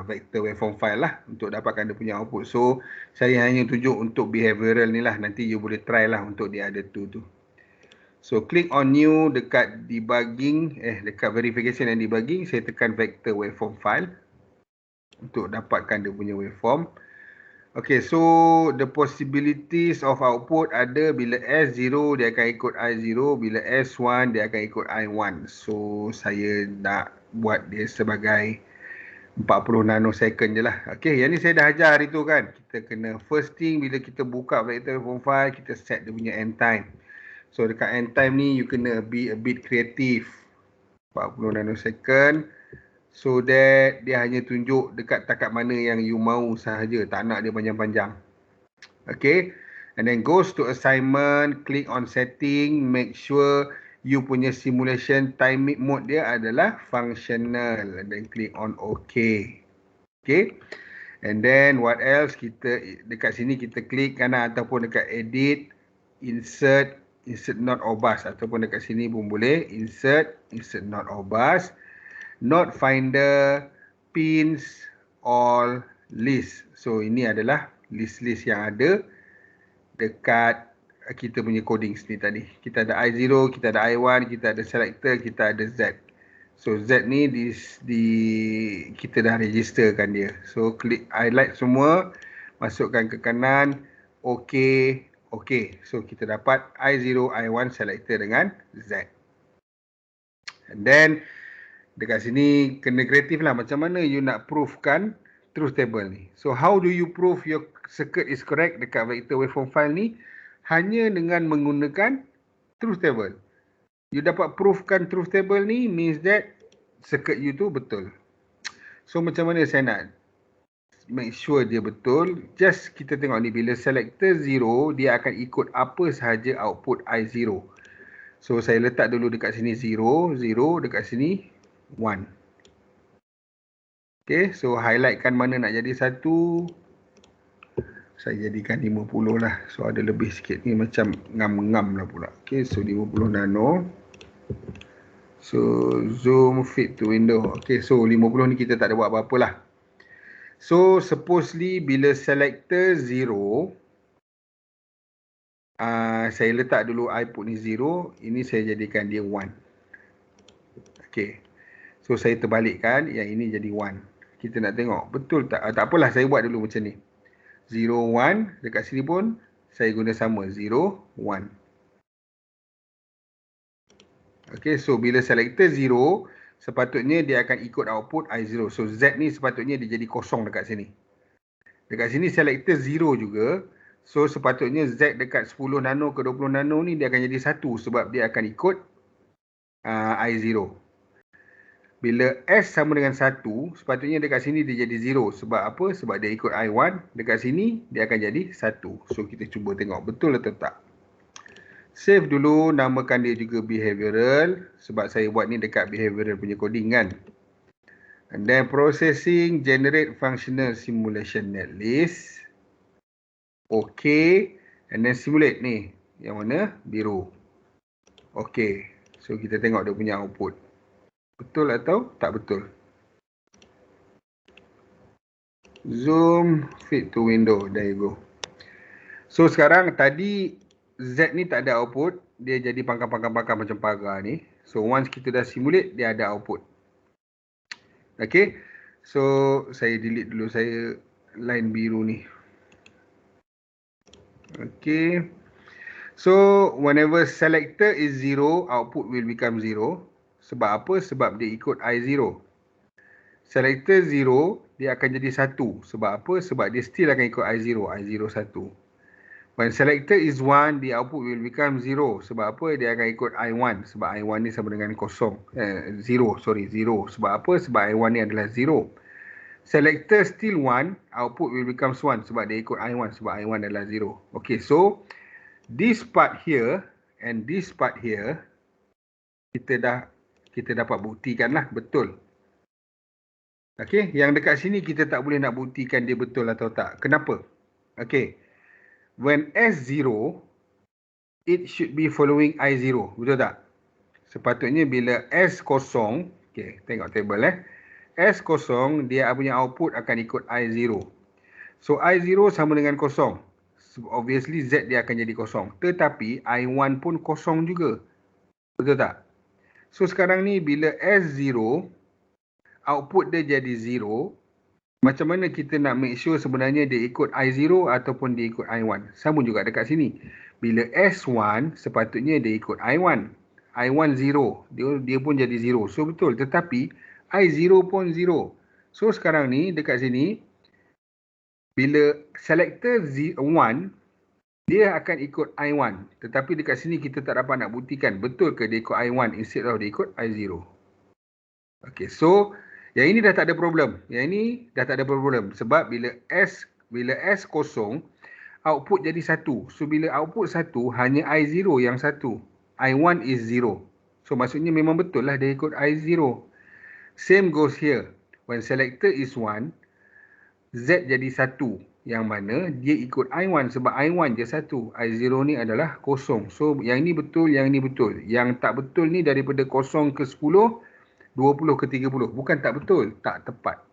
vector waveform file lah untuk dapatkan dia punya output. So saya hanya tunjuk untuk behavioral ni lah, nanti you boleh try lah untuk the other two tu. So click on new dekat debugging, dekat verification and debugging, saya tekan vector waveform file untuk dapatkan dia punya waveform. Okay, so the possibilities of output ada bila S0 dia akan ikut I0, bila S1 dia akan ikut I1. So saya nak buat dia sebagai 40 nanosecond je lah. Okay, yang ni saya dah ajar hari tu kan. Kita kena first thing bila kita buka vector waveform file, kita set dia punya end time. So dekat end time ni you kena be a bit creative. 40 nanosecond. So that dia hanya tunjuk dekat takat mana yang you mahu sahaja. Tak nak dia panjang-panjang. Okay. And then goes to assignment. Click on setting. Make sure you punya simulation time mode dia adalah functional. And then click on OK. Okay. And then what else? Kita dekat sini kita klik kanan ataupun dekat edit. Insert not or bus. Ataupun dekat sini pun boleh. Insert not or bus. Node finder, pins, all, list. So ini adalah list-list yang ada dekat kita punya coding ni tadi. Kita ada I0, kita ada I1, kita ada selector, kita ada Z. So Z ni kita dah registerkan dia. So klik highlight semua, masukkan ke kanan, OK, OK. So kita dapat I0, I1 selector dengan Z. And then dekat sini kena kreatif lah macam mana you nak proofkan truth table ni. So how do you prove your circuit is correct dekat vector waveform file ni? Hanya dengan menggunakan truth table. You dapat proofkan truth table ni means that circuit you tu betul. So macam mana saya nak make sure dia betul? Just kita tengok ni, bila selector 0 dia akan ikut apa sahaja output I0. So saya letak dulu dekat sini 0, 0, dekat sini 1. Okay, so highlightkan mana nak jadi 1. Saya jadikan 50 lah. So ada lebih sikit ni macam ngam-ngam lah pula. Okay, so 50 nano. So zoom fit to window. Okay, so 50 ni kita tak ada buat apa-apa lah. So supposedly bila selector 0, saya letak dulu output ni 0. Ini saya jadikan dia 1. Okay. So saya terbalikkan, yang ini jadi 1. Kita nak tengok betul tak? Tak apalah, saya buat dulu macam ni. 0, 1. Dekat sini pun saya guna sama. 0, 1. Okay, so bila selector 0, sepatutnya dia akan ikut output I0. So Z ni sepatutnya dia jadi kosong dekat sini. Dekat sini selector 0 juga. So sepatutnya Z dekat 10 nano ke 20 nano ni dia akan jadi 1 sebab dia akan ikut I0. Bila S sama dengan 1, sepatutnya dekat sini dia jadi 0. Sebab apa? Sebab dia ikut I1. Dekat sini dia akan jadi 1. So kita cuba tengok betul atau tak. Save dulu, namakan dia juga behavioral. Sebab saya buat ni dekat behavioral punya coding kan. And then processing, generate functional simulation netlist. Okay. And then simulate ni. Yang mana? Biru. Okay. So kita tengok dia punya output. Betul atau tak betul? Zoom fit to window. There you go. So sekarang tadi Z ni tak ada output. Dia jadi pangkal-pangkal macam pagar ni. So once kita dah simulate, dia ada output. Okay. So saya delete dulu saya line biru ni. Okay. So whenever selector is 0, output will become 0. Sebab apa? Sebab dia ikut I0. Selector 0, dia akan jadi 1. Sebab apa? Sebab dia still akan ikut I0. I0 1. When selector is 1, the output will become 0. Sebab apa? Dia akan ikut I1. Sebab I1 ni sama dengan 0. 0. Sebab apa? Sebab I1 ni adalah 0. Selector still 1, output will become 1. Sebab dia ikut I1. Sebab I1 adalah 0. Okay, so this part here and this part here, kita dapat buktikan lah betul. Okey, yang dekat sini kita tak boleh nak buktikan dia betul atau tak. Kenapa? Okey. When S0, it should be following I0. Betul tak? Sepatutnya bila S kosong, okey, tengok table S kosong, dia punya output akan ikut I0. So I0 sama dengan kosong. So, obviously Z dia akan jadi kosong. Tetapi I1 pun kosong juga. Betul tak? So sekarang ni bila S0, output dia jadi 0, macam mana kita nak make sure sebenarnya dia ikut I0 ataupun dia ikut I1? Sama juga dekat sini. Bila S1, sepatutnya dia ikut I1. I1 0. Dia pun jadi 0. So betul. Tetapi I0 pun 0. So sekarang ni dekat sini, bila selector 1, dia akan ikut I1. Tetapi dekat sini kita tak dapat nak buktikan betul ke dia ikut I1 instead of dia ikut I0. Okay, so yang ini dah tak ada problem. Yang ini dah tak ada problem. Sebab bila S kosong, output jadi 1. So bila output 1, hanya I0 yang 1. I1 is 0. So maksudnya memang betul lah dia ikut I0. Same goes here. When selector is 1, Z jadi 1. Yang mana dia ikut I1 sebab I1 je 1. I0 ni adalah kosong. So yang ini betul, yang ini betul. Yang tak betul ni daripada 0 ke 10, 20 ke 30. Bukan tak betul, tak tepat.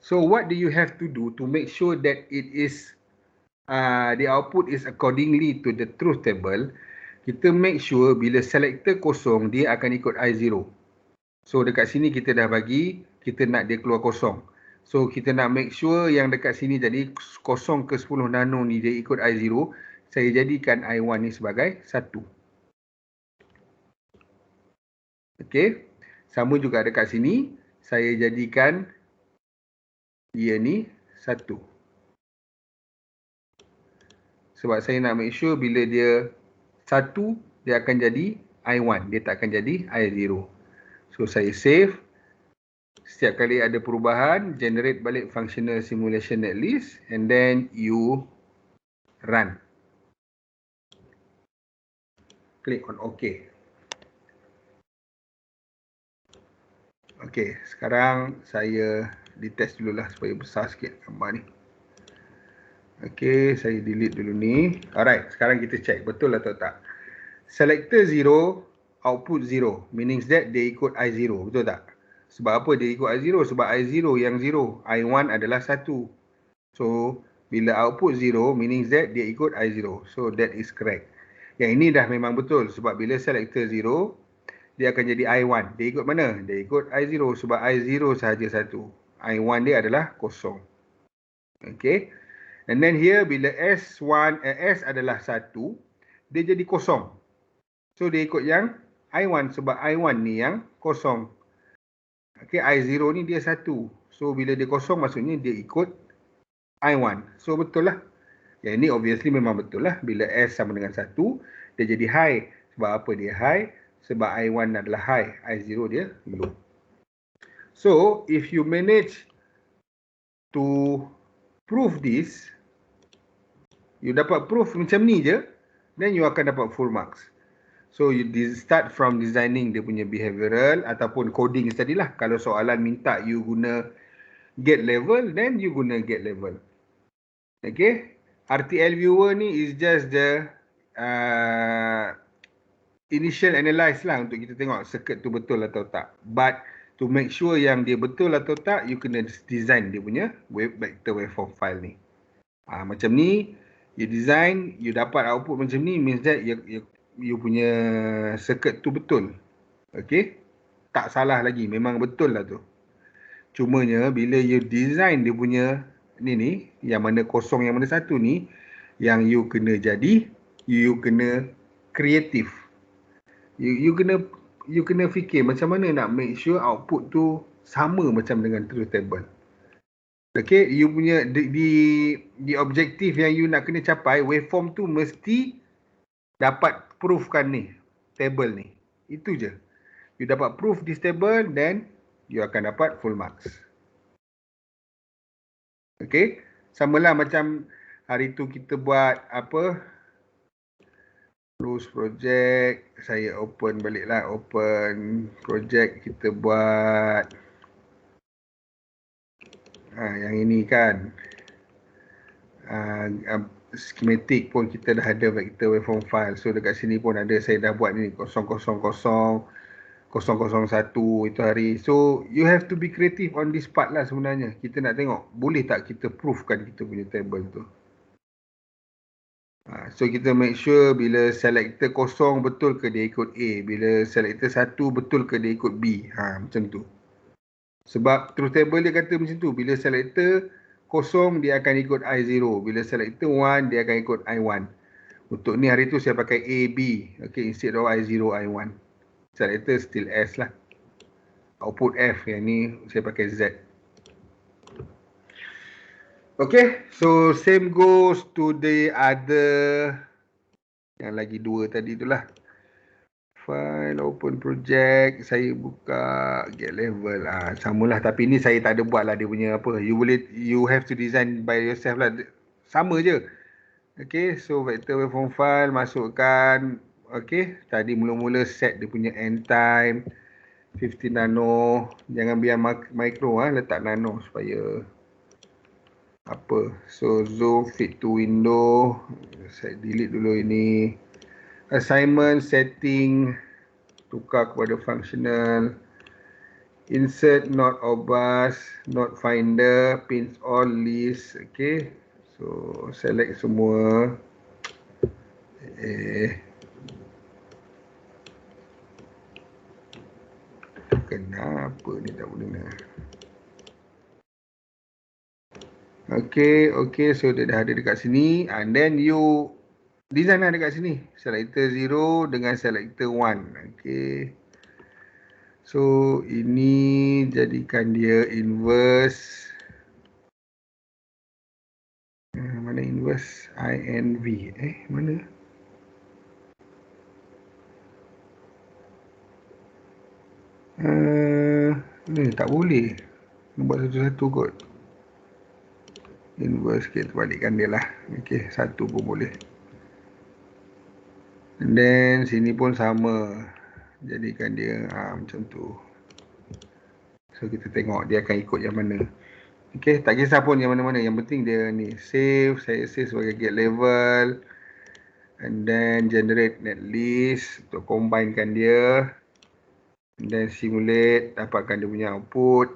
So what do you have to do to make sure that it is the output is accordingly to the truth table? Kita make sure bila selector kosong, dia akan ikut I0. So dekat sini kita dah bagi, kita nak dia keluar kosong. So kita nak make sure yang dekat sini jadi 0 ke 10 nano ni dia ikut I0. Saya jadikan I1 ni sebagai 1. Okey. Sama juga dekat sini, saya jadikan dia ni 1. Sebab saya nak make sure bila dia 1, dia akan jadi I1. Dia tak akan jadi I0. So saya save. Setiap kali ada perubahan, generate balik functional simulation netlist and then you run. Klik on OK. Okey, sekarang saya ditest dululah supaya besar sikit gambar ni. Okey, saya delete dulu ni. Alright, sekarang kita check betul atau tak. Selector 0, output 0. Meaning that dia ikut I0, betul tak? Sebab apa dia ikut I0? Sebab I0 yang 0, I1 adalah 1. So, bila output 0, meaning that dia ikut I0. So, that is correct. Yang ini dah memang betul. Sebab bila selector 0, dia akan jadi I1. Dia ikut mana? Dia ikut I0. Sebab I0 sahaja 1. I1 dia adalah kosong. Okay. And then here, bila S1, S adalah 1, dia jadi kosong. So, dia ikut yang I1 sebab I1 ni yang kosong. Okay, I0 ni dia 1. So, bila dia kosong, maksudnya dia ikut I1. So, betul lah. Yang ini obviously memang betul lah. Bila S sama dengan 1, dia jadi high. Sebab apa dia high? Sebab I1 adalah high. I0 dia low. So, if you manage to prove this, you dapat proof macam ni je, then you akan dapat full marks. So you start from designing dia punya behavioral ataupun coding tadilah. Kalau soalan minta you guna get level, then you guna get level. Okay. RTL viewer ni is just the initial analyze lah untuk kita tengok circuit tu betul atau tak. But to make sure yang dia betul atau tak, you kena design dia punya vector waveform file ni. Macam ni, you design, you dapat output macam ni, means that you punya circuit tu betul. Okay? Tak salah lagi, memang betul lah tu. Cumanya bila you design dia punya ni, yang mana kosong, yang mana 1 ni, yang you kena jadi, you kena kreatif. You kena fikir macam mana nak make sure output tu sama macam dengan truth table. Okay, you punya di objektif yang you nak kena capai, waveform tu mesti dapat proofkan ni, table ni. Itu je. You dapat proof this table, then you akan dapat full marks. Okay, samalah macam hari tu kita buat apa, close project. Saya open balik lah, open project, kita buat Yang ini kan. Schematic pun kita dah ada vector waveform file. So dekat sini pun ada, saya dah buat ni 000, 001 itu hari. So you have to be creative on this part lah sebenarnya. Kita nak tengok boleh tak kita proofkan kita punya table tu. So kita make sure bila selector kosong betul ke dia ikut A, bila selector 1 betul ke dia ikut B. Macam tu. Sebab truth table dia kata macam tu, bila selector kosong dia akan ikut I0, bila selector 1 dia akan ikut I1. Untuk ni hari tu saya pakai A, B, okay, instead of I0, I1. Selector still S lah. Output F, yang ni saya pakai Z. Okay, so same goes to the other, yang lagi dua tadi tu lah. File, open project, saya buka get level. Samalah, tapi ni saya tak ada buat lah dia punya apa. You have to design by yourself lah. Sama je. Okay, so vector waveform file, masukkan. Okay, tadi mula-mula set dia punya end time 50 nano. Jangan biar micro, letak nano supaya apa. So zoom fit to window. Saya delete dulu ini. Assignment setting, tukar kepada functional. Insert not of bus, not finder, pins all list. Okay, so select semua. Kenapa ni tak boleh nak? Okay, so dia dah ada dekat sini. And then you design lah dekat sini. Selector 0 dengan selector 1. Okay. So, ini jadikan dia inverse. Mana inverse? INV. Mana? Tak boleh. Buat satu-satu kot. Inverse, kita balikkan dia lah. Okay, satu pun boleh. And then sini pun sama. Jadikan dia macam tu. So kita tengok dia akan ikut yang mana. Okay, tak kisah pun yang mana-mana. Yang penting dia ni save. Saya save sebagai get level. And then generate netlist untuk combinekan dia. And then simulate, dapatkan dia punya output.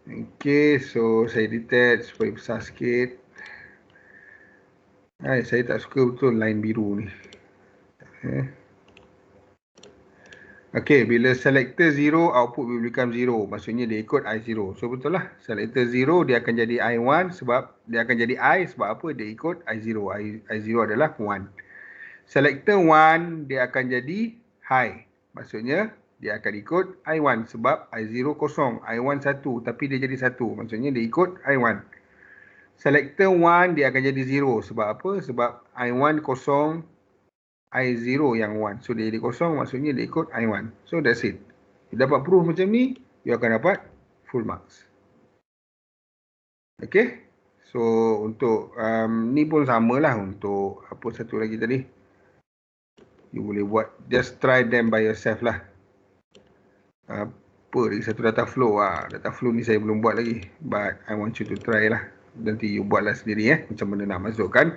Okay, so saya detach supaya besar sikit. Saya tak suka betul line biru ni. Okay, bila selector 0, output will become 0. Maksudnya dia ikut I0. So betul lah. Selector 0, dia akan jadi I1 sebab dia akan jadi I sebab apa? Dia ikut I0. I0 adalah 1. Selector 1, dia akan jadi high. Maksudnya dia akan ikut I1 sebab I0 kosong. I1 1, tapi dia jadi 1. Maksudnya dia ikut I1. Selector 1, dia akan jadi 0. Sebab apa? Sebab I1 kosong, I0 yang 1. So dia jadi kosong, maksudnya dia ikut I1. So that's it. You dapat proof macam ni, you akan dapat full marks. Okay. So untuk ni pun samalah untuk apa satu lagi tadi. You boleh buat, just try them by yourself lah. Apa lagi satu data flow. Data flow ni saya belum buat lagi. But I want you to try lah. Nanti you buatlah sendiri macam mana nak masukkan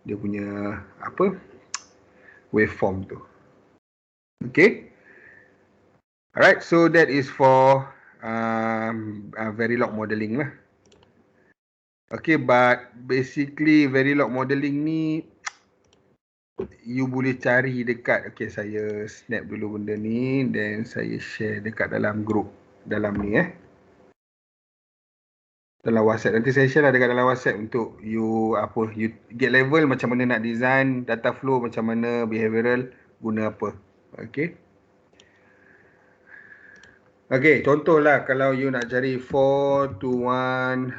dia punya apa waveform tu. Okay. Alright, so that is for Verilog modeling lah. Okay, but basically Verilog modeling ni you boleh cari dekat, okay, saya snap dulu benda ni, then saya share dekat dalam group dalam ni dalam WhatsApp. Nanti saya share lah dekat dalam WhatsApp untuk you get level macam mana nak design, data flow macam mana, behavioral guna apa. Okay. Okay, contohlah kalau you nak cari 4 to 1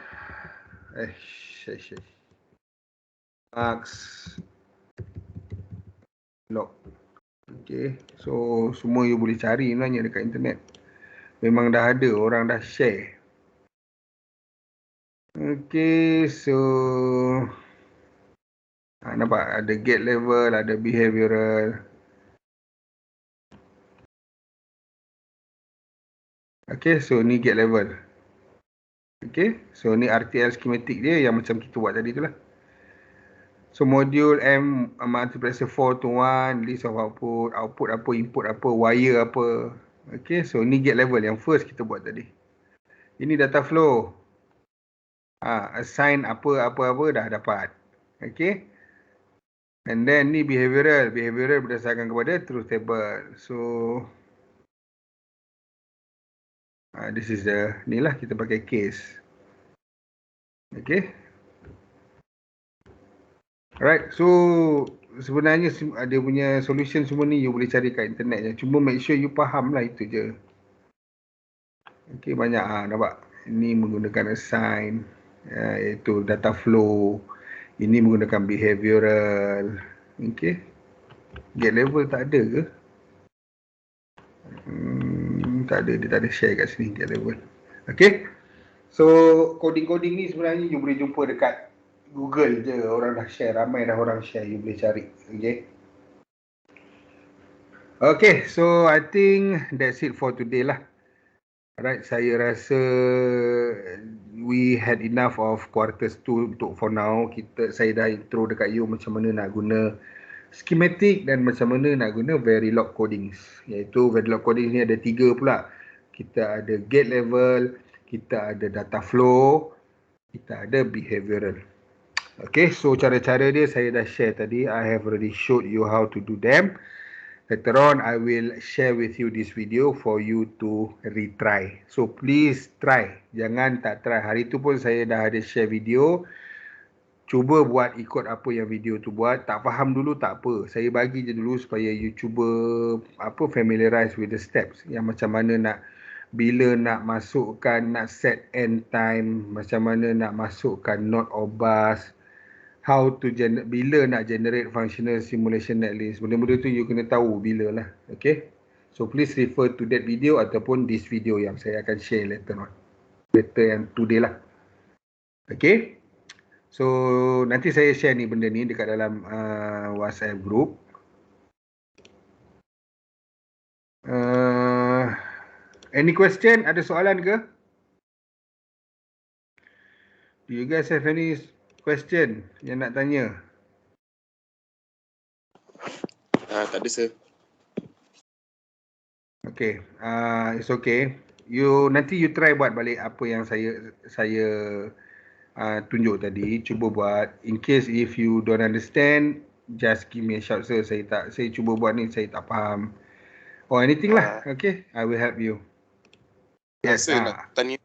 marks log. Okay, so semua you boleh cari sebenarnya dekat internet. Memang dah ada, orang dah share. Okay, so nampak ada get level, ada behavioral. Okay, so ni gate level. Okay, so ni RTL schematic dia yang macam kita buat tadi tu lah. So module M multiplexer 4 to 1, list of output, output apa, input apa, wire apa. Okay, so ni gate level yang first kita buat tadi. Ini data flow. Assign apa-apa dah dapat. Okay. And then ni behavioral. Behavioral berdasarkan kepada truth table. So this is the, ni lah kita pakai case. Okay. Alright, so sebenarnya dia punya solution semua ni you boleh cari kat internet je. Cuma make sure you faham lah, itu je. Okay, banyak nampak. Ini menggunakan assign, iaitu data flow. Ini menggunakan behavioral. Okay. Get level tak ada ke? Tak ada, dia tak ada share kat sini get level. Okay. So coding-coding ni sebenarnya you boleh jumpa dekat Google je. Orang dah share, ramai dah orang share, you boleh cari. Okay. Okay, so I think that's it for today lah. Alright, saya rasa we had enough of quarters 2 untuk for now. Saya dah intro dekat you macam mana nak guna schematic dan macam mana nak guna Verilog codings. Iaitu Verilog codings ni ada 3 pula. Kita ada gate level, kita ada data flow, kita ada behavioral. Okay, so cara-cara dia saya dah share tadi. I have already showed you how to do them. Later on, I will share with you this video for you to retry. So please try. Jangan tak try. Hari tu pun saya dah ada share video. Cuba buat ikut apa yang video tu buat. Tak faham dulu tak apa. Saya bagi je dulu supaya you cuba familiarize with the steps. Yang macam mana nak, bila nak masukkan, nak set end time. Macam mana nak masukkan node or bus. How to bila nak generate functional simulation netlist. Benda-benda tu you kena tahu bila lah. Okay. So please refer to that video ataupun this video yang saya akan share later on. Later yang today lah. Okay. So nanti saya share ni benda ni dekat dalam WhatsApp group. Any question? Ada soalan ke? Do you guys have any question yang nak tanya?
Tak ada, sir.
Okay, it's okay. Nanti you try buat balik apa yang saya tunjuk tadi. Cuba buat. In case if you don't understand, just give me a shout, sir. Saya cuba buat ni, saya tak faham. Or anything lah. Okay, I will help you.
Yes, sir, nak tanya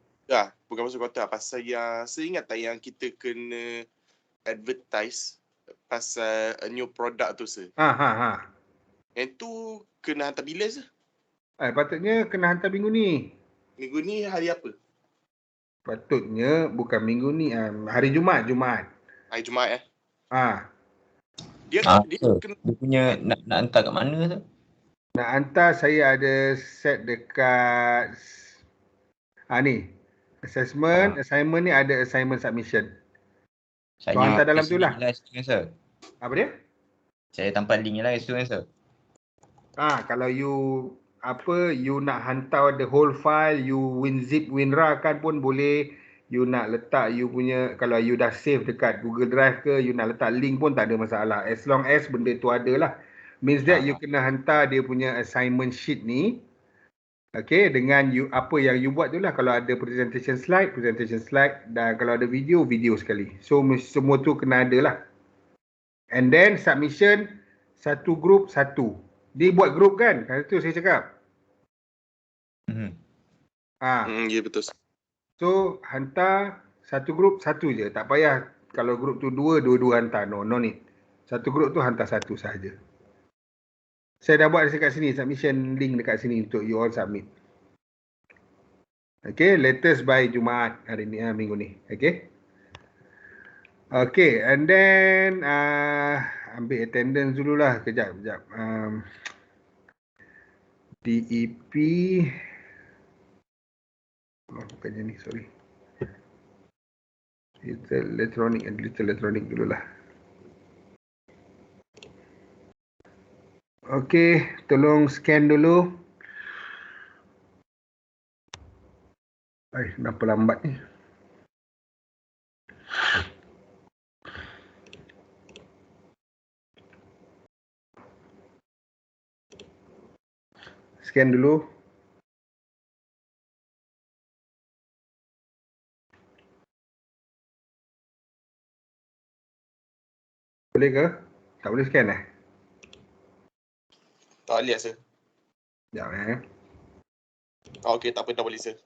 bukan masuk kotak, pasal yang saya ingat tak yang kita kena advertise pasal a new product tu, sir. Yang tu kena hantar bila, sir?
Patutnya kena hantar minggu ni.
Minggu ni hari apa?
Patutnya bukan minggu ni, hari Jumaat.
Hari Jumaat
Dia punya nak hantar kat mana, tu?
Nak hantar, saya ada set dekat ni. Assignment ni ada assignment submission. So hantar dalam tu lah. Apa dia?
Saya tampak link lah situ, sir.
Kalau you nak hantar the whole file, you WinZip, WinRAR kan pun boleh. You nak letak you punya, kalau you dah save dekat Google Drive ke, you nak letak link pun tak ada masalah. As long as benda tu ada lah. Means that you kena hantar dia punya assignment sheet ni. Okay, dengan apa yang you buat tu lah. Kalau ada presentation slide. Dan kalau ada video sekali. So semua tu kena ada lah. And then submission, satu group satu. Dia buat group kan? Itu saya cakap.
Ya, betul.
So hantar satu group satu je. Tak payah kalau group tu dua-dua hantar. No need. Satu group tu hantar satu sahaja. Saya dah buat dekat sini, submission link dekat sini untuk you all submit. Okay, latest by Jumaat hari ni, minggu ni. Okay. Okay, and then ambil attendance dululah. Kejap. DEP. Bukannya ni, sorry. Digital electronic dululah. Okay, tolong scan dulu. Kenapa lambat ni? Scan dulu. Boleh ke? Tak boleh scan
Tak boleh sir.
Sekejap
Okey, tak apa, dah boleh sir.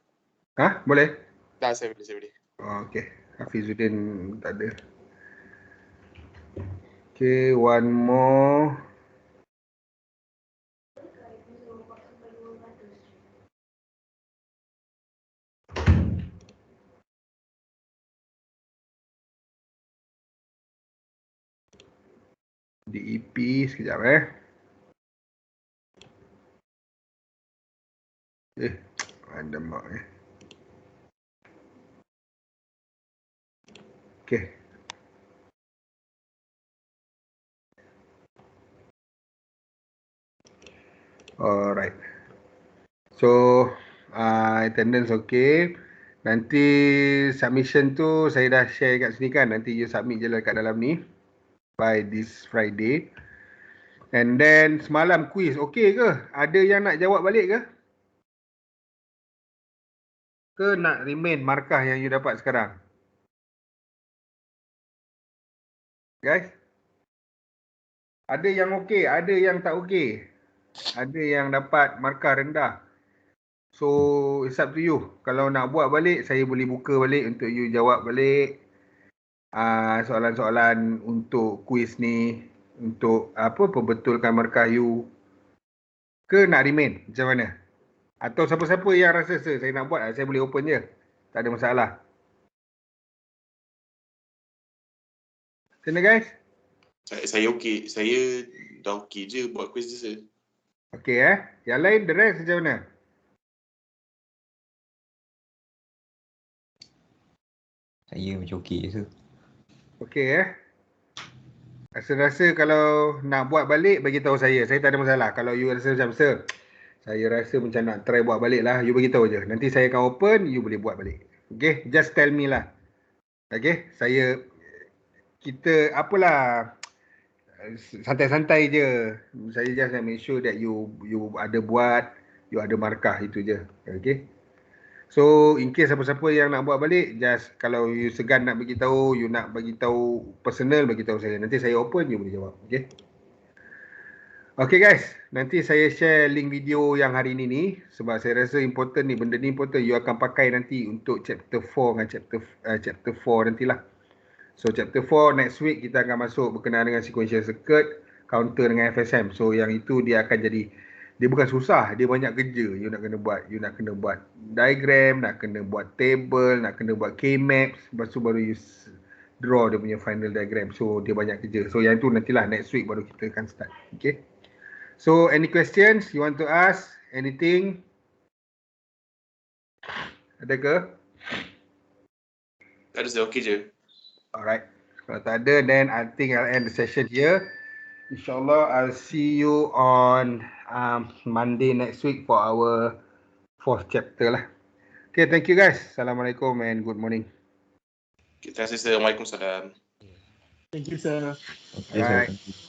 Boleh?
Dah saya boleh.
Okey. Hafizuddin tak ada. Okay, one more. DEP sekejap ada mak Okay. Alright. So, attendance okay. Nanti submission tu saya dah share kat sini kan. Nanti you submit je lah kat dalam ni. By this Friday. And then semalam quiz okay ke? Ada yang nak jawab balik ke? Ke nak remain markah yang you dapat sekarang? Guys? Ada yang okay, ada yang tak okay. Ada yang dapat markah rendah. So, it's up to you. Kalau nak buat balik, saya boleh buka balik untuk you jawab balik soalan-soalan untuk quiz ni, untuk perbetulkan markah you. Ke nak remain? Macam mana? Atau siapa-siapa yang rasa saya nak buat, saya boleh open je. Tak ada masalah. Macam mana guys?
Saya okey. Saya dah okey je buat quiz je sir.
Okey Yang lain, the rest macam mana?
Saya macam okey je sir.
Okey Rasa-rasa kalau nak buat balik, bagi tahu saya. Saya tak ada masalah. Kalau you rasa macam sir, saya rasa macam nak try buat balik lah. You bagi tahu je. Nanti saya akan open, you boleh buat balik. Okay, just tell me lah. Okay, kita apalah, santai-santai je. Saya just nak make sure that you ada buat, you ada markah, itu je. Okay. So, in case siapa-siapa yang nak buat balik, just kalau you segan nak bagi tahu, you nak bagi tahu personal, bagi tahu saya. Nanti saya open, you boleh jawab. Okay. Okay guys, nanti saya share link video yang hari ni sebab saya rasa important ni, benda ni important. You akan pakai nanti untuk chapter 4 dengan chapter 4 nantilah. So chapter 4 next week kita akan masuk berkenaan dengan sequential circuit, counter dengan FSM. So yang itu dia akan jadi, dia bukan susah, dia banyak kerja you nak kena buat. You nak kena buat diagram, nak kena buat table, nak kena buat K-maps, lepas tu baru you draw dia punya final diagram. So dia banyak kerja. So yang itu nantilah next week baru kita akan start. Okay. So any questions you want to ask? Anything? Ada ke?
Tak ada sir, okey je.
Alright. Kalau tak ada, then I think I'll end the session here. InsyaAllah, I'll see you on Monday next week for our 4th chapter lah. Okay, thank you guys. Assalamualaikum and good morning.
Terima kasih sir. Waalaikumsalam.
Thank you sir.
Okay,
Alright.
sir.